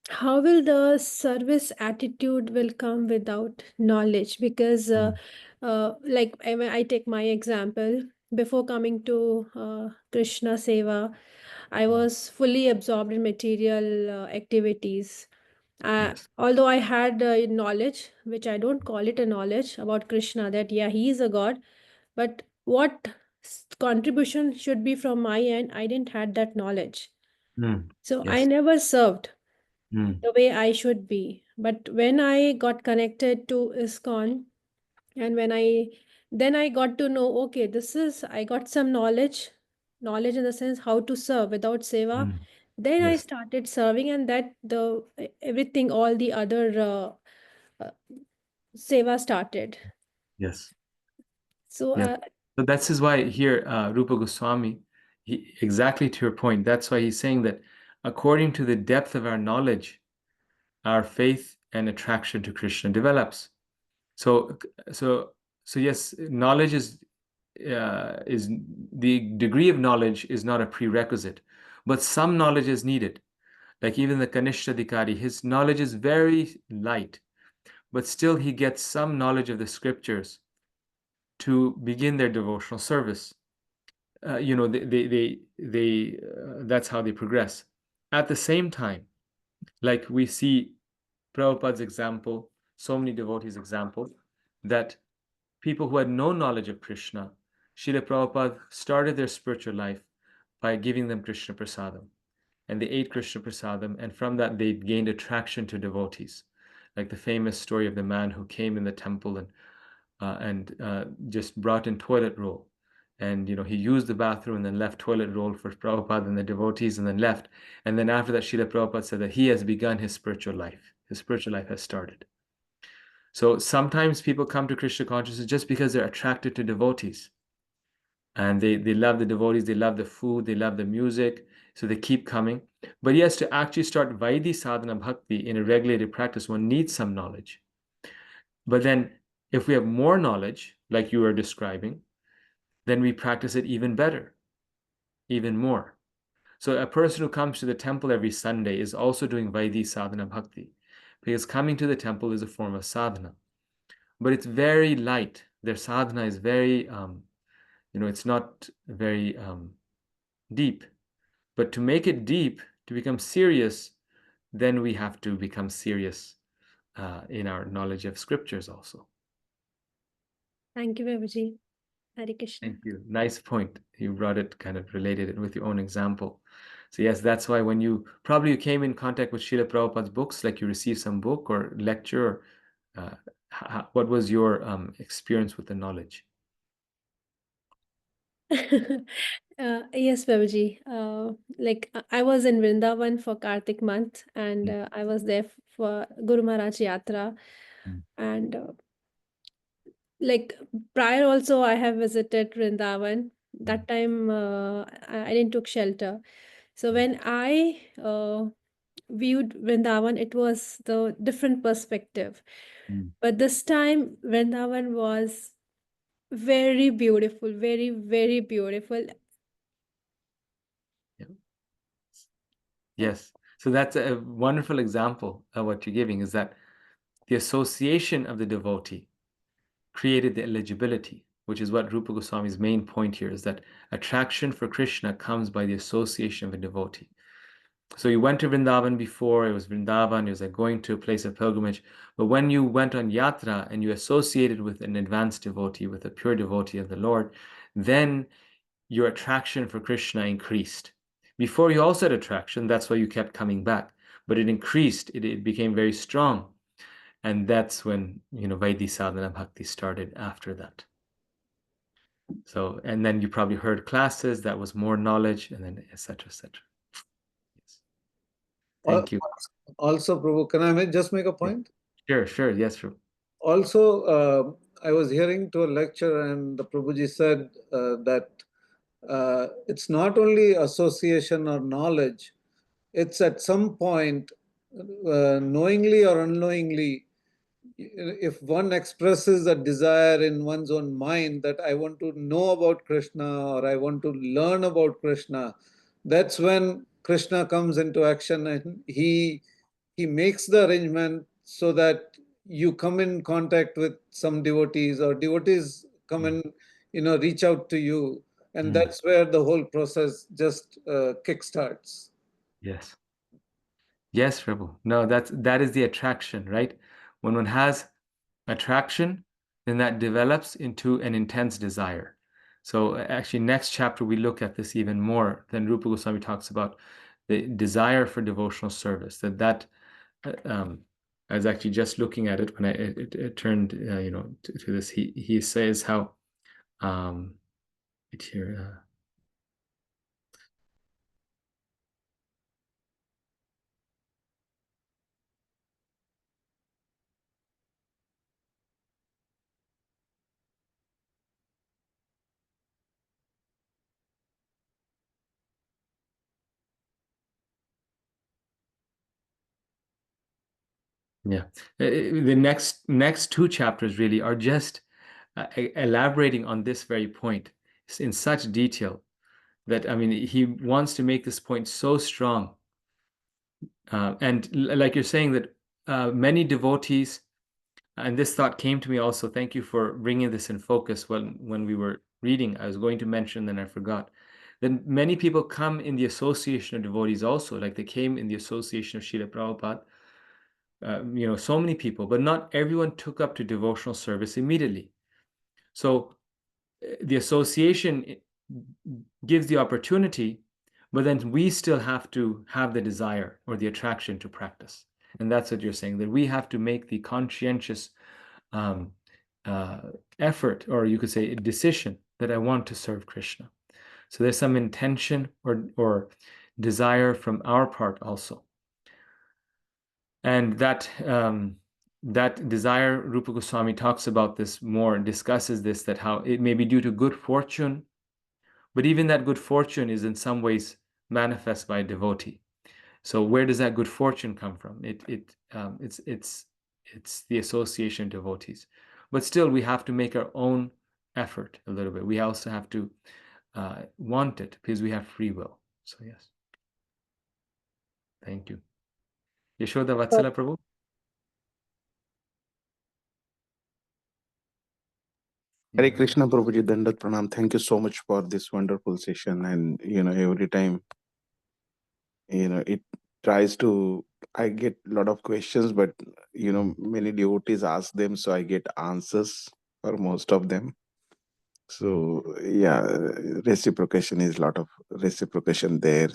how will the service attitude will come without knowledge? Because like I take my example, before coming to Krishna Seva, I was fully absorbed in material activities. Yes. Although I had knowledge, which I don't call it a knowledge about Krishna, that yeah, he is a god, but what contribution should be from my end, I didn't had that knowledge. Mm. So I Yes. never served Mm. the way I should be. But when I got connected to ISKCON, and when I got to know, okay, this is, I got some knowledge in the sense how to serve without seva. Mm. Then I Yes. started serving, and that the everything, all the other uh, seva started. Yes. So Yes. So that's is why here, Rupa Goswami, exactly to your point, that's why he's saying that according to the depth of our knowledge, our faith and attraction to Krishna develops. So, so, so yes, knowledge is the degree of knowledge is not a prerequisite, but some knowledge is needed. Like even the Kanishta his knowledge is very light, but still he gets some knowledge of the scriptures to begin their devotional service. That's how they progress. At the same time, like we see Prabhupada's example, so many devotees' example, that people who had no knowledge of Krishna, Srila Prabhupada started their spiritual life by giving them Krishna Prasadam. And they ate Krishna Prasadam, and from that they gained attraction to devotees. Like the famous story of the man who came in the temple and just brought in toilet roll. And he used the bathroom and then left toilet roll for Prabhupada and the devotees and then left. And then after that, Srila Prabhupada said that he has begun his spiritual life. His spiritual life has started. So sometimes people come to Krishna consciousness just because they're attracted to devotees. And they love the devotees, they love the food, they love the music, so they keep coming. But yes, to actually start Vaidhi sadhana bhakti in a regulated practice, one needs some knowledge. But then if we have more knowledge, like you are describing, then we practice it even better, even more. So a person who comes to the temple every Sunday is also doing Vaidhi sadhana bhakti, because coming to the temple is a form of sadhana. But it's very light. Their sadhana is very, it's not very deep. But to make it deep, to become serious, then we have to become serious in our knowledge of scriptures also. thank you, Prabhuji. Hare Krishna. Thank you. Nice point. You brought it, kind of related it with your own example. So yes, that's why when you came in contact with Srila Prabhupada's books, like you received some book or lecture, what was your experience with the knowledge? Yes, Prabhuji. Like I was in Vrindavan for Kartik month, and I was there for Guru Maharaj Yatra, Mm. and like prior also I have visited Vrindavan. That time I didn't took shelter. So when I viewed Vrindavan, it was the different perspective. Mm. But this time Vrindavan was very beautiful, very, very beautiful. Yes. So that's a wonderful example of what you're giving, is that the association of the devotee created the eligibility, which is what Rupa Goswami's main point here is, that attraction for Krishna comes by the association of a devotee. So you went to Vrindavan before, it was Vrindavan, it was like going to a place of pilgrimage. But when you went on yatra and you associated with an advanced devotee, with a pure devotee of the Lord, then your attraction for Krishna increased. Before you also had attraction, that's why you kept coming back. But it increased, it became very strong. And that's when, Vaidhi sadhana bhakti started after that. So, and then you probably heard classes, that was more knowledge, and then etc. etc. Yes. Thank you. Also, Prabhu, can I just make a point? Sure. Yes, sure. Also, I was hearing to a lecture, and the Prabhuji said that it's not only association or knowledge, it's at some point, knowingly or unknowingly, if one expresses a desire in one's own mind that I want to know about Krishna or I want to learn about Krishna, that's when Krishna comes into action and he he makes the arrangement so that you come in contact with some devotees, or devotees come and reach out to you, and that's where the whole process just kickstarts. Yes. Yes, Prabhu. No, that is the attraction, right? When one has attraction, then that develops into an intense desire. So actually, next chapter we look at this even more. Then Rupa Goswami talks about the desire for devotional service. I was actually just looking at it when it turned to this. He says how it here. Yeah, the next two chapters really are just elaborating on this very point in such detail that, I mean, he wants to make this point so strong. And like you're saying that many devotees, and this thought came to me also, thank you for bringing this in focus when we were reading. I was going to mention, then I forgot. Then many people come in the association of devotees also, like they came in the association of Srila Prabhupada, so many people, but not everyone took up to devotional service immediately. So the association gives the opportunity, but then we still have to have the desire or the attraction to practice. And that's what you're saying, that we have to make the conscientious effort, or you could say a decision, that I want to serve Krishna. So there's some intention or desire from our part also. And that desire, Rupa Goswami talks about this more, discusses this, that how it may be due to good fortune, but even that good fortune is in some ways manifest by a devotee. So where does that good fortune come from? It's the association of devotees. But still, we have to make our own effort a little bit. We also have to want it, because we have free will. So yes. Thank you. Yashoda Vatsala Prabhu? Hare Krishna Prabhuji, Dandat Pranam. Thank you so much for this wonderful session. And every time it tries to, I get a lot of questions, but many devotees ask them, so I get answers for most of them. So yeah, reciprocation is a lot of reciprocation there,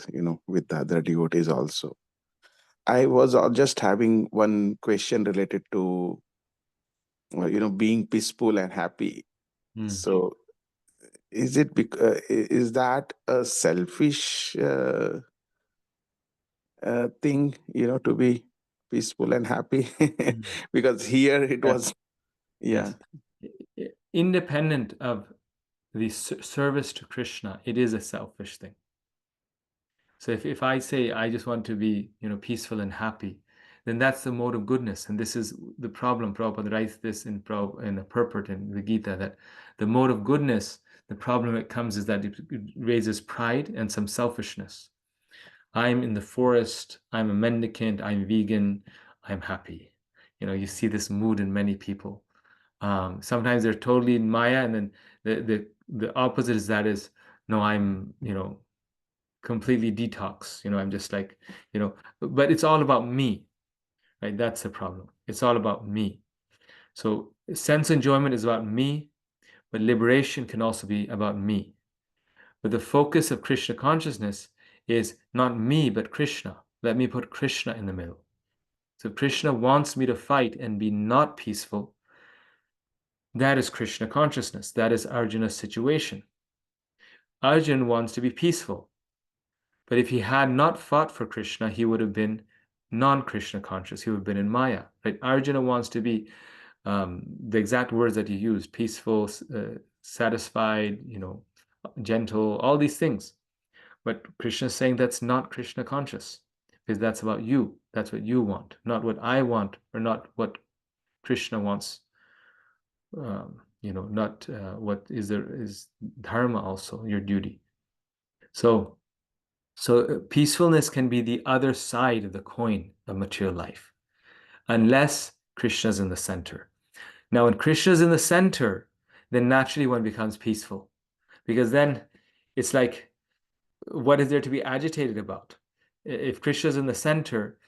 with the other devotees also. I was just having one question related to being peaceful and happy. So is is that a selfish thing, to be peaceful and happy? Because here it was, yeah. Yes. Independent of the service to Krishna, it is a selfish thing. So if I say I just want to be peaceful and happy, then that's the mode of goodness. And this is the problem. Prabhupada writes this in a purport in the Gita, that the mode of goodness, the problem it comes is that it raises pride and some selfishness. I'm in the forest, I'm a mendicant, I'm vegan, I'm happy. You see this mood in many people. Sometimes they're totally in Maya, and then the opposite is no, I'm completely detox. I'm just like, but it's all about me, right? That's the problem. It's all about me. So sense enjoyment is about me, but liberation can also be about me. But the focus of Krishna consciousness is not me, but Krishna. Let me put Krishna in the middle. So Krishna wants me to fight and be not peaceful. That is Krishna consciousness. That is Arjuna's situation. Arjun wants to be peaceful. But if he had not fought for Krishna, he would have been non-Krishna conscious. He would have been in Maya. Right? Arjuna wants to be the exact words that he used: peaceful, satisfied, gentle, all these things. But Krishna is saying that's not Krishna conscious, because that's about you. That's what you want, not what I want, or not what Krishna wants. Not what is dharma, also your duty. So So peacefulness can be the other side of the coin of material life, unless Krishna's in the center. Now, when Krishna's in the center, then naturally one becomes peaceful, because then it's like, what is there to be agitated about? If Krishna's in the center,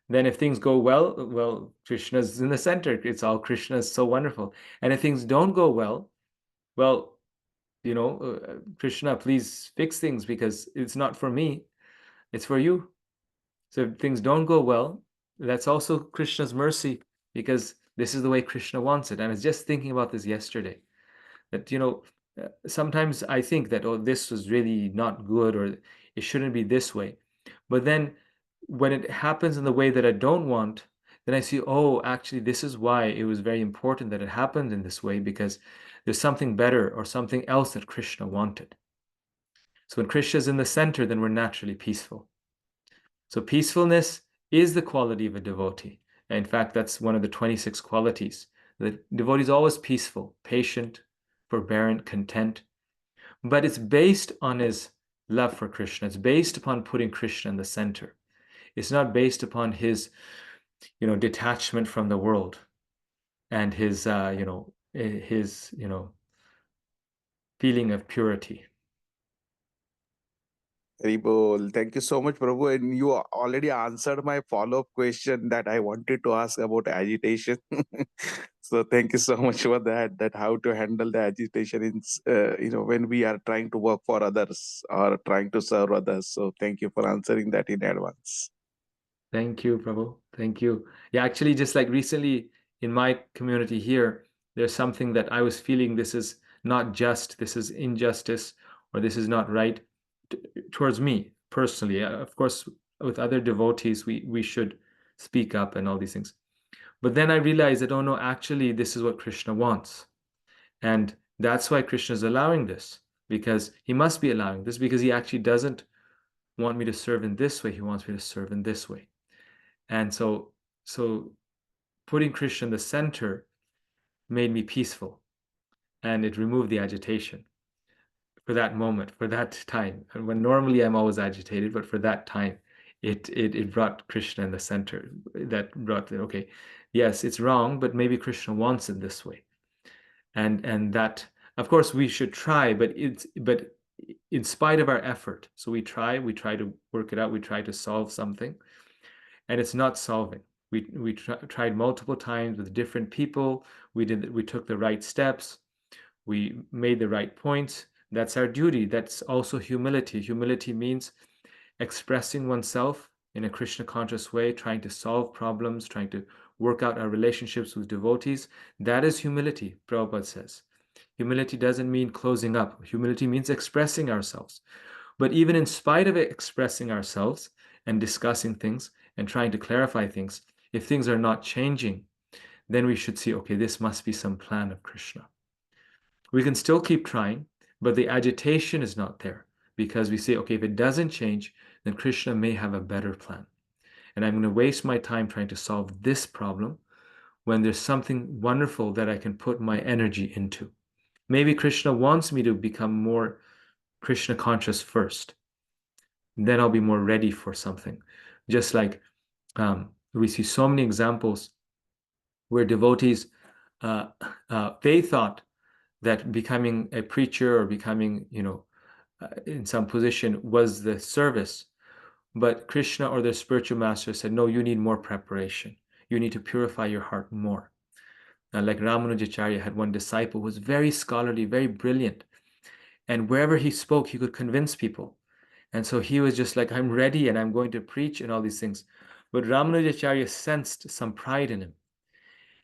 then if things go well, Krishna's in the center. It's all Krishna is so wonderful. And if things don't go well, Krishna, please fix things, because it's not for me, it's for you. So if things don't go well, that's also Krishna's mercy, because this is the way Krishna wants it. I was just thinking about this yesterday, that, sometimes I think that, oh, this was really not good, or it shouldn't be this way. But then when it happens in the way that I don't want, then I see, oh, actually, this is why it was very important that it happened in this way, because there's something better or something else that Krishna wanted. So when Krishna is in the center, then we're naturally peaceful. So peacefulness is the quality of a devotee. And in fact, that's one of the 26 qualities. The devotee is always peaceful, patient, forbearant, content. But it's based on his love for Krishna. It's based upon putting Krishna in the center. It's not based upon his, detachment from the world and his, feeling of purity. Haribol, thank you so much, Prabhu. And you already answered my follow-up question that I wanted to ask about agitation. So thank you so much for that how to handle the agitation when we are trying to work for others or trying to serve others. So thank you for answering that in advance. Thank you, Prabhu. Thank you. Yeah, actually, just like recently in my community here, there's something that I was feeling, this is not just, this is injustice, or this is not right towards me personally. Of course, with other devotees, we should speak up and all these things. But then I realized that, oh no, actually, this is what Krishna wants. And that's why Krishna is allowing this, because he must be allowing this, because he actually doesn't want me to serve in this way. He wants me to serve in this way. And so putting Krishna in the center made me peaceful, and it removed the agitation for that moment, for that time. And when normally I'm always agitated, but for that time, it brought Krishna in the center. That brought, okay, yes, it's wrong, but maybe Krishna wants it this way. And that, of course, we should try, but in spite of our effort. So we try to work it out, we try to solve something, and it's not solving. We tried multiple times with different people. We took the right steps. We made the right points. That's our duty. That's also humility. Humility means expressing oneself in a Krishna conscious way, trying to solve problems, trying to work out our relationships with devotees. That is humility, Prabhupada says. Humility doesn't mean closing up. Humility means expressing ourselves. But even in spite of expressing ourselves and discussing things and trying to clarify things, if things are not changing, then we should see, okay, this must be some plan of Krishna. We can still keep trying, but the agitation is not there, because we say, okay, if it doesn't change, then Krishna may have a better plan. And I'm going to waste my time trying to solve this problem when there's something wonderful that I can put my energy into. Maybe Krishna wants me to become more Krishna conscious first. Then I'll be more ready for something. Just like we see so many examples where devotees, they thought that becoming a preacher or becoming, in some position was the service. But Krishna or the spiritual master said, no, you need more preparation. You need to purify your heart more. Like Ramanujacharya had one disciple who was very scholarly, very brilliant. And wherever he spoke, he could convince people. And so he was just like, I'm ready and I'm going to preach and all these things. But Ramanujacharya sensed some pride in him.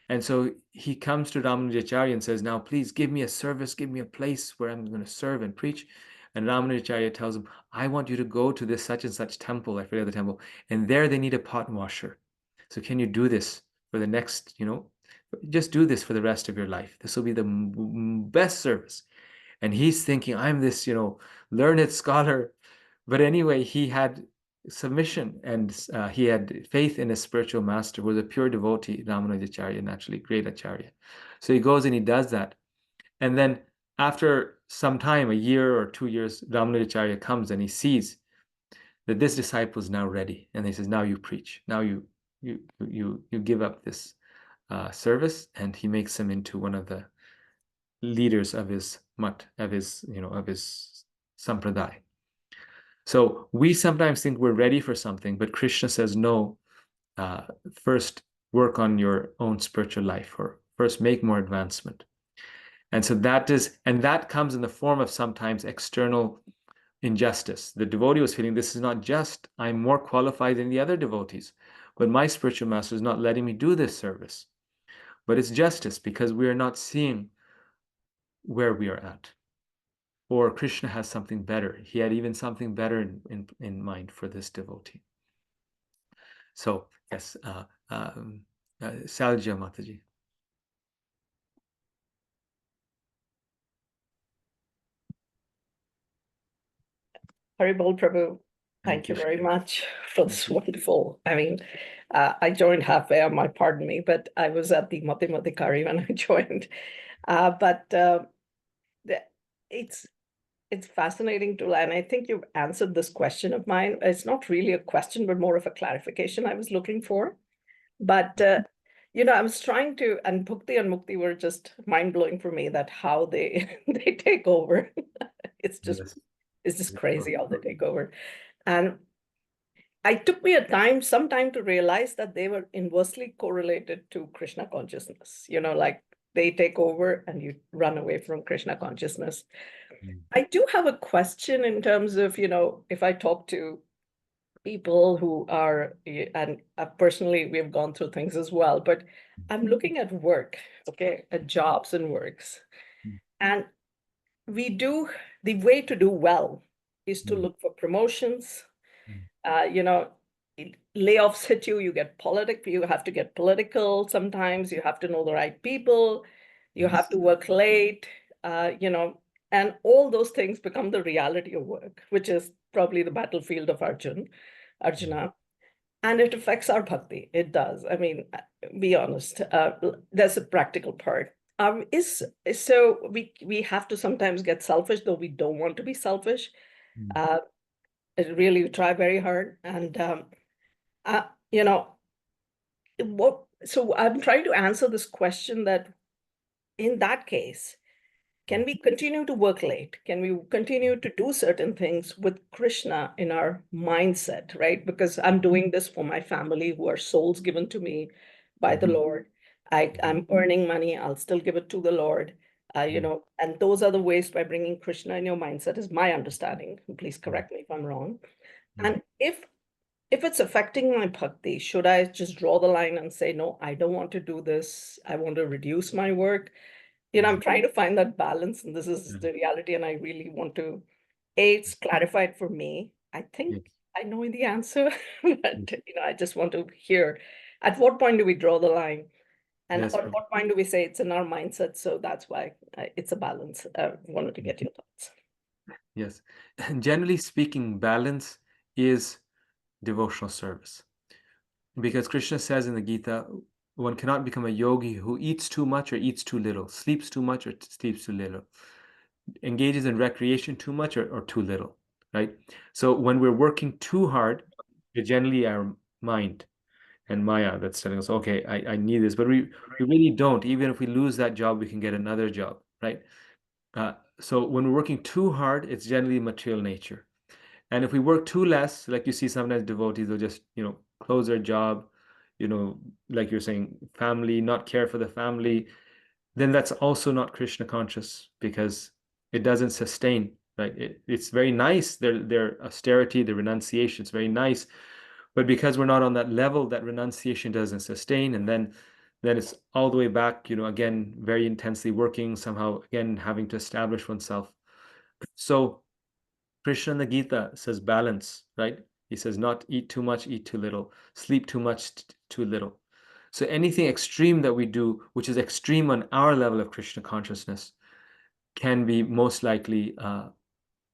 And so he comes to Ramanujacharya and says, now please give me a service, give me a place where I'm going to serve and preach. And Ramanujacharya tells him, I want you to go to this such and such temple, I forget the temple, and there they need a pot washer. So can you do this for the next, just do this for the rest of your life. This will be the best service. And he's thinking, I'm this, learned scholar. But anyway, he had submission and he had faith in his spiritual master, who was a pure devotee, Ramanujacharya, naturally great acharya. So he goes and he does that. And then after some time, a year or 2 years, Ramanujacharya comes and he sees that this disciple is now ready, and he says, now you preach, now you give up this service, and he makes him into one of the leaders of his mat, of his sampradaya. So we sometimes think we're ready for something, but Krishna says, no, first work on your own spiritual life, or first make more advancement. And so that comes in the form of sometimes external injustice. The devotee was feeling, this is not just, I'm more qualified than the other devotees, but my spiritual master is not letting me do this service. But it's justice because we are not seeing where we are at. Or Krishna has something better. He had even something better in mind for this devotee. So, yes, Salja Mataji. Haribol Prabhu, thank you very much for this wonderful. I mean, I joined halfway, pardon me, but I was at the Mate Madhikari when I joined. It's fascinating to learn. I think you've answered this question of mine. It's not really a question, but more of a clarification I was looking for. But I was trying to, and Bhukti and Mukti were just mind-blowing for me, that how they they take over. It's just crazy how they take over. And it took me some time to realize that they were inversely correlated to Krishna consciousness. Like they take over and you run away from Krishna consciousness. I do have a question in terms of, if I talk to people who are, and personally, we've gone through things as well, but I'm looking at work, okay, at jobs and works. And the way to do well is to look for promotions. Layoffs hit you, you have to get political sometimes, you have to know the right people, you have to work late, and all those things become the reality of work, which is probably the battlefield of Arjuna. And it affects our bhakti. It does. I mean, be honest, there's a practical part. So we have to sometimes get selfish, though we don't want to be selfish. Really try very hard. And, so I'm trying to answer this question that in that case, can we continue to work late? Can we continue to do certain things with Krishna in our mindset, right? Because I'm doing this for my family who are souls given to me by the Lord. I'm earning money, I'll still give it to the Lord. And those are the ways by bringing Krishna in your mindset, is my understanding. Please correct me if I'm wrong. And if it's affecting my bhakti, should I just draw the line and say, no, I don't want to do this. I want to reduce my work. I'm trying to find that balance, and this is the reality. And I really want to, it's clarified for me. I think I know the answer, but I just want to hear, at what point do we draw the line? And at what point do we say it's in our mindset? So that's why it's a balance. I wanted to get your thoughts. Yes. And generally speaking, balance is devotional service. Because Krishna says in the Gita, one cannot become a yogi who eats too much or eats too little, sleeps too much or sleeps too little, engages in recreation too much or too little, right? So when we're working too hard, it's generally our mind and Maya that's telling us, okay, I need this, but we really don't. Even if we lose that job, we can get another job, right? So when we're working too hard, it's generally material nature. And if we work too less, like you see sometimes devotees will just, close their job, like you're saying, family, not care for the family, then that's also not Krishna conscious, because it doesn't sustain, right? It's very nice, their austerity, the renunciation, it's very nice. But because we're not on that level, that renunciation doesn't sustain. And then it's all the way back, again, very intensely working, somehow, again, having to establish oneself. So Krishna in the Gita says balance, right? He says not eat too much, eat too little, sleep too much, too little. So anything extreme that we do, which is extreme on our level of Krishna consciousness, can be most likely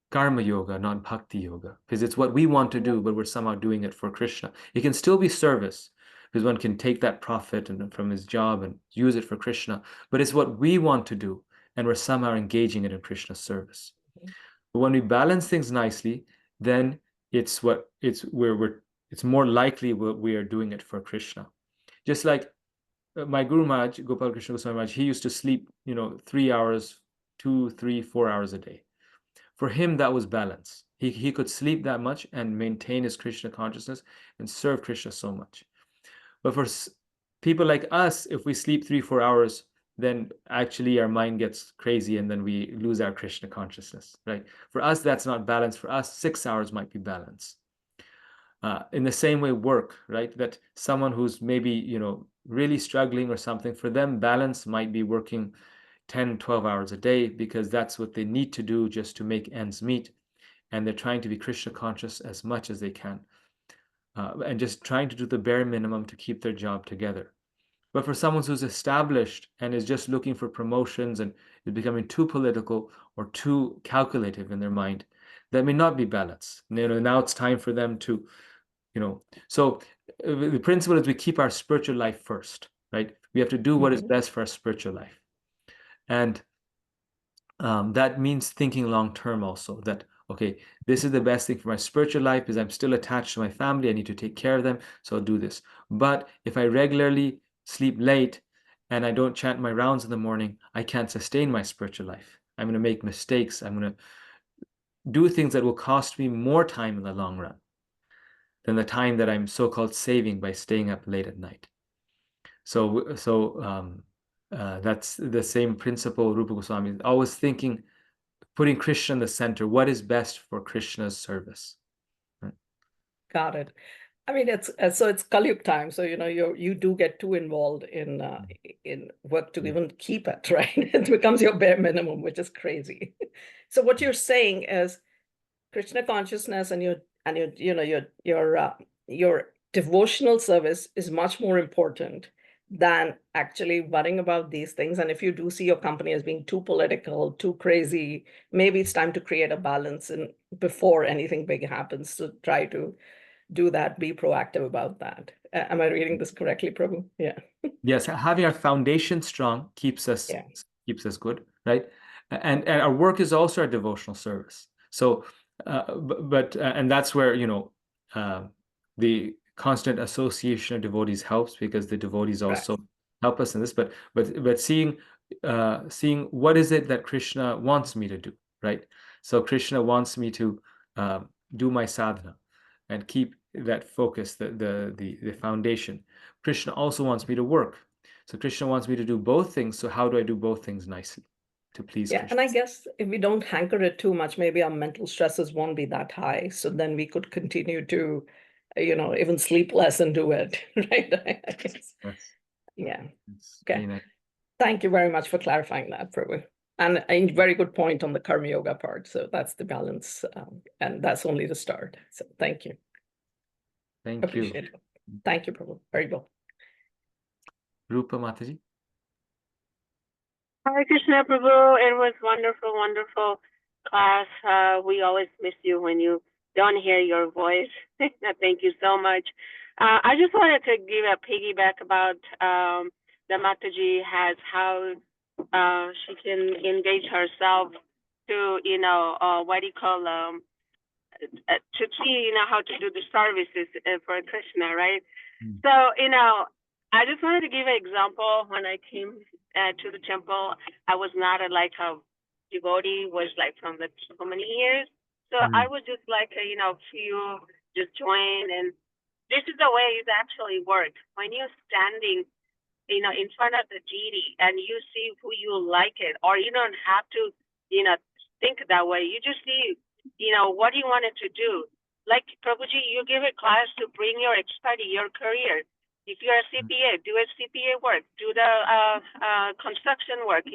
karma yoga, not bhakti yoga, because it's what we want to do, but we're somehow doing it for Krishna. It can still be service, because one can take that profit from his job and use it for Krishna, but it's what we want to do, and we're somehow engaging it in Krishna's service. But when we balance things nicely, then it's more likely we are doing it for Krishna. Just like my Guru Maharaj, Gopal Krishna Goswami Maharaj, he used to sleep, 3 hours, 2, 3, 4 hours a day. For him, that was balance. He could sleep that much and maintain his Krishna consciousness and serve Krishna so much. But for people like us, if we sleep 3, 4 hours, then actually our mind gets crazy and then we lose our Krishna consciousness, right? For us, that's not balance. For us, 6 hours might be balance. In the same way, work, right? That someone who's maybe, really struggling or something, for them, balance might be working 10, 12 hours a day because that's what they need to do just to make ends meet. And they're trying to be Krishna conscious as much as they can. And just trying to do the bare minimum to keep their job together. But for someone who's established and is just looking for promotions and is becoming too political or too calculative in their mind, that may not be balance. Now it's time for them to, so the principle is we keep our spiritual life first, right? We have to do what is best for our spiritual life. And that means thinking long term also, that okay, this is the best thing for my spiritual life because I'm still attached to my family. I need to take care of them. So I'll do this. But if I regularly sleep late and I don't chant my rounds in the morning, I can't sustain my spiritual life. I'm going to make mistakes. I'm going to do things that will cost me more time in the long run than the time that I'm so-called saving by staying up late at night. So that's the same principle Rupa Goswami is always thinking, putting Krishna in the center. What is best for Krishna's service? Right? Got it. I mean, it's Kali-yuga time, so you do get too involved in work to even keep it, right? It becomes your bare minimum, which is crazy. So what you're saying is Krishna consciousness and your devotional service is much more important than actually worrying about these things. And if you do see your company as being too political, too crazy, maybe it's time to create a balance and before anything big happens, to try to do that, be proactive about that. Am I reading this correctly, Prabhu? Yeah. Yes, having our foundation strong keeps us good, right? And our work is also our devotional service. So, and that's where the constant association of devotees helps, because the devotees also help us in this. But seeing what is it that Krishna wants me to do, right? So Krishna wants me to do my sadhana and keep that focus, the foundation. Krishna also wants me to work. So Krishna wants me to do both things. So how do I do both things nicely to please Krishna? And I guess if we don't hanker it too much, maybe our mental stresses won't be that high. So then we could continue to, even sleep less and do it, right? Yes. Yeah. It's Okay. very nice. Thank you very much for clarifying that, Prabhu. And a very good point on the karma yoga part. So that's the balance, and that's only the start. So thank you. Thank Appreciate you. it. Thank you, Prabhu. Very well. Rupa Mataji. Hare Krishna, Prabhu. It was wonderful, wonderful class. We always miss you when you don't hear your voice. Thank you so much. I just wanted to give a piggyback about the Mataji has how she can engage herself to, what do you call, to see, how to do the services for Krishna, right? So, I just wanted to give an example. When I came to the temple, I was not a devotee, was from the so many years. So I was just few just join, and this is the way it actually works. When you're standing, in front of the deity and you see who you like it, or you don't have to, think that way. You just see, what you wanted to do. Like Prabhuji, you give a class to bring your expertise, your career. If you're a CPA, do a CPA work, do the construction work,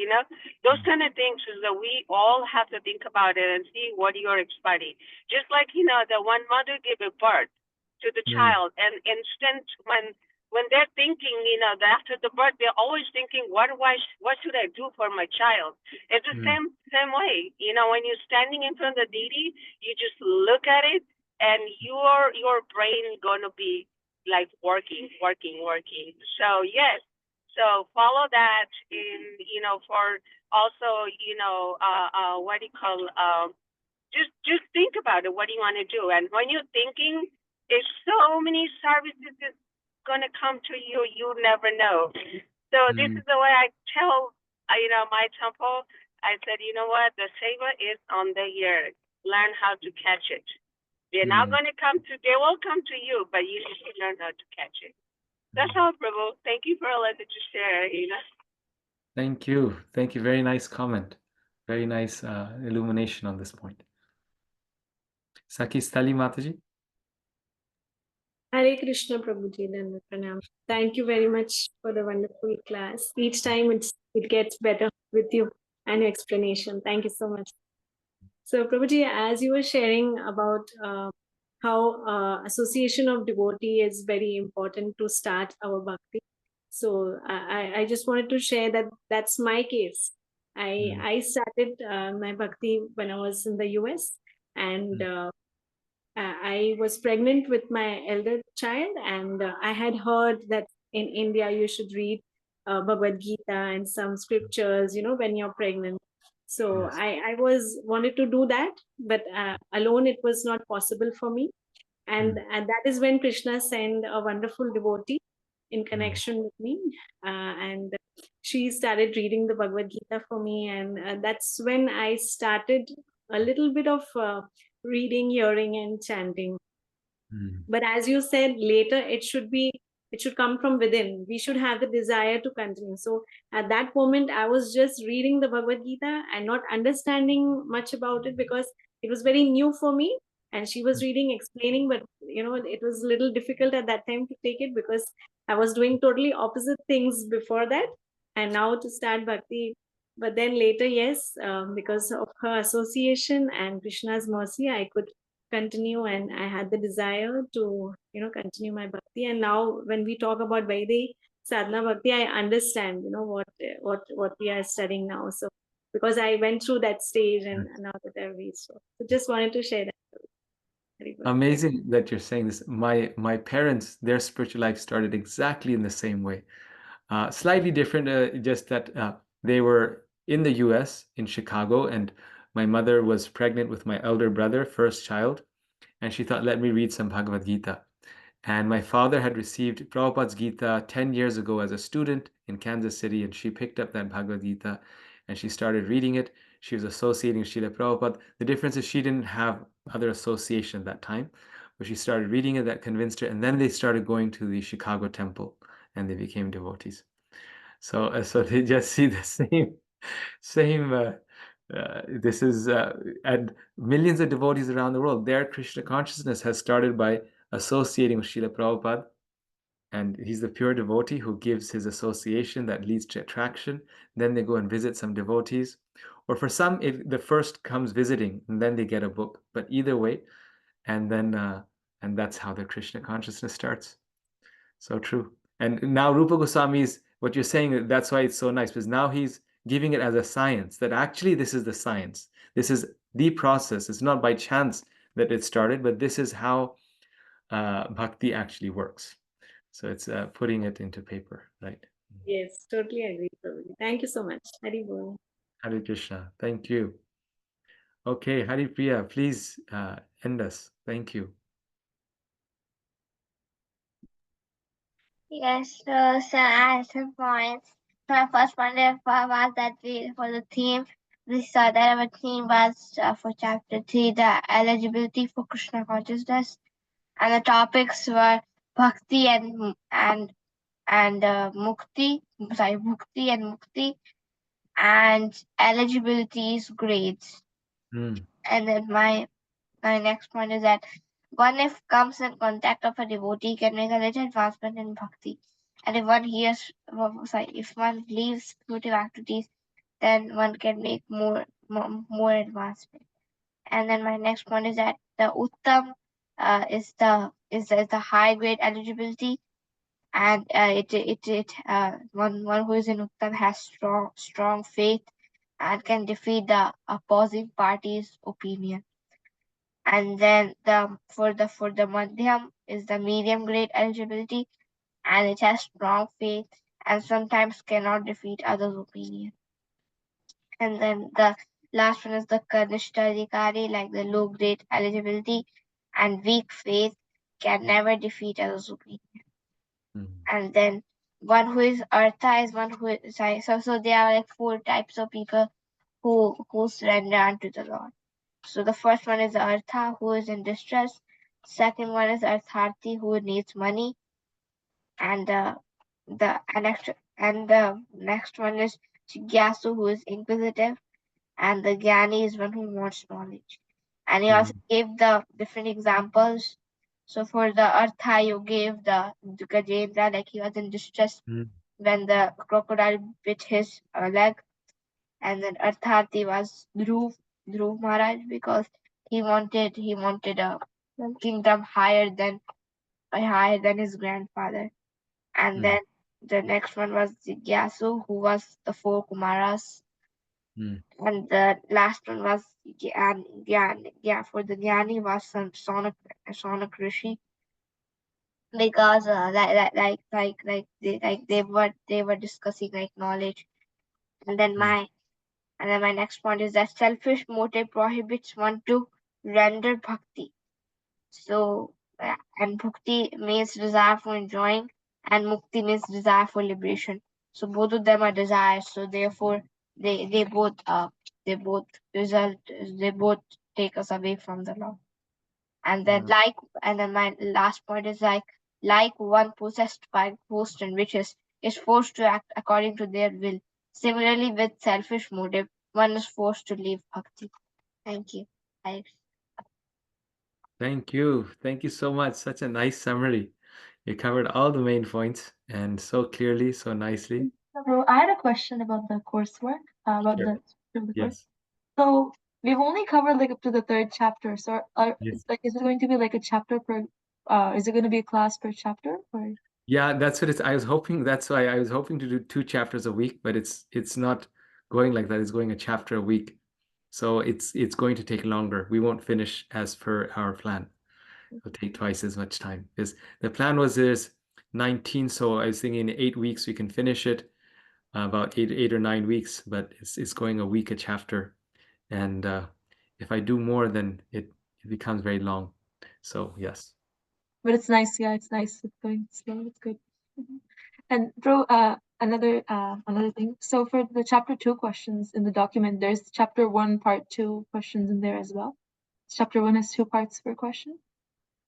those kind of things is that we all have to think about it and see what your expertise. Just like, the one mother gave a birth to the child, and instant when they're thinking, after the birth, they're always thinking, what should I do for my child? It's the same way, when you're standing in front of the deity, you just look at it, and your brain gonna be working. So yes, so follow that in, for also, what do you call, just think about it. What do you want to do? And when you're thinking, there's so many services that's gonna come to you. You never know. So this is the way I tell, my temple. I said, you know what? The savor is on the ear. Learn how to catch it. They're not going to come to. They will come to you, but you need to learn how to catch it. That's all, Prabhu. Thank you for letting me share. Thank you. Thank you. Very nice comment. Very nice illumination on this point. Saki Stali Mataji. Hare Krishna Prabhuji, Dandavat Pranam. Thank you very much for the wonderful class. Each time it gets better with you and your explanation. Thank you so much. So Prabhuji, as you were sharing about how association of devotee is very important to start our bhakti. So I just wanted to share that that's my case. I started my bhakti when I was in the US, and I was pregnant with my elder child, and I had heard that in India you should read Bhagavad Gita and some scriptures, when you're pregnant. So I was wanted to do that, but alone it was not possible for me. And that is when Krishna sent a wonderful devotee in connection with me, and she started reading the Bhagavad Gita for me, and that's when I started a little bit of reading, hearing, and chanting. But as you said, later it should come from within. We should have the desire to continue. So at that moment, I was just reading the Bhagavad Gita and not understanding much about it because it was very new for me. And she was reading, explaining, but it was a little difficult at that time to take it because I was doing totally opposite things before that. And now to start bhakti. But then later, yes, because of her association and Krishna's mercy, I could continue, and I had the desire to continue my bhakti. And now when we talk about Vaidhi sadhana bhakti, I understand what we are studying now. So because I went through that stage, and now that I've reached, so just wanted to share that. Very good. Amazing that you're saying this. My parents, their spiritual life started exactly in the same way. Slightly different, just that they were in the US, in Chicago, and my mother was pregnant with my elder brother, first child, and she thought, let me read some Bhagavad Gita. And my father had received Prabhupada's Gita 10 years ago as a student in Kansas City, and she picked up that Bhagavad Gita and she started reading it. She was associating with Srila Prabhupada. The difference is she didn't have other association at that time, but she started reading it. That convinced her, and then they started going to the Chicago temple and they became devotees. So they just see the same. This is and millions of devotees around the world. Their Krishna consciousness has started by associating with Srila Prabhupada, and he's the pure devotee who gives his association that leads to attraction. Then they go and visit some devotees, or for some, the first comes visiting and then they get a book. But either way, and that's how their Krishna consciousness starts. So true. And now Rupa Goswami's, what you're saying, that's why it's so nice, because now he's giving it as a science, that actually this is the science. This is the process. It's not by chance that it started, but this is how bhakti actually works. So it's putting it into paper, right? Yes, totally agree, Prabhuji. Thank you so much. Hari Bol. Hare Krishna. Thank you. Okay, Hari Priya, please end us. Thank you. Yes, so I have some points. My first point was that for the theme, we saw that our theme was for chapter 3, the eligibility for Krishna consciousness, and the topics were bhakti and mukti, bhakti and mukti, and eligibilities grades. And then my next point is that one, if comes in contact of a devotee, can make a little advancement in bhakti. And if one if one leaves spiritual activities, then one can make more advancement. And then my next point is that the uttam is the high grade eligibility, and one who is in uttam has strong faith and can defeat the opposing party's opinion. And then for the madhyam is the medium grade eligibility, and it has strong faith and sometimes cannot defeat others' opinion. And then the Last one is the Kanishta Adhikari, like the low grade eligibility and weak faith can never defeat as a superior. And then one who is Artha is one who is so there are like 4 types of people who surrender unto the Lord. So the first one is Artha, who is in distress. Second one is Artharthi, who needs money. And the next one is Jigyasu, who is inquisitive. And the Gyani is one who wants knowledge. And he also gave the different examples. So for the Artha, you gave the Gajendra, like he was in distress when the crocodile bit his leg. And then Artharthi was Dhruv Maharaj, because he wanted a kingdom higher than his grandfather. And then the next one was Jigyasu, who was the 4 Kumaras. And the last one was for the Gyani was Sonak Rishi, because they were discussing like knowledge. And then my next point is that selfish motive prohibits one to render bhakti. So and bhakti means desire for enjoying, and mukti means desire for liberation. So both of them are desires. So therefore they both take us away from the law. And then my last point is like one possessed by ghost and witches is forced to act according to their will. Similarly, with selfish motive, one is forced to leave bhakti. Thank you. Thank you. Thank you so much. Such a nice summary. You covered all the main points and so clearly, so nicely. So I had a question about the coursework, about Sure. the course. Yes. So we've only covered like up to the 3rd chapter. So Yes. like, is it going to be like a chapter per? Is it going to be a class per chapter? Or? Yeah, that's what it's. I was hoping. That's why I was hoping to do 2 chapters a week, but it's not going like that. It's going a chapter a week, so it's going to take longer. We won't finish as per our plan. It'll take twice as much time, because the plan was there's 19, so I was thinking in 8 weeks we can finish it, about 8 or 9 weeks, but it's going a week a chapter, and if I do more, then it becomes very long. So yes. But it's nice, yeah, it's nice. It's going slow, it's good. And bro, another thing. So for the chapter 2 questions in the document, there's chapter 1, part 2 questions in there as well. Chapter 1 has 2 parts per question.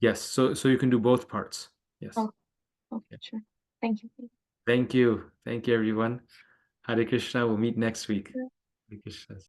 Yes, so you can do both parts. Yes. Oh, okay, sure. Thank you. Thank you. Thank you, everyone. Hare Krishna. We'll meet next week. Yeah. Hare Krishna.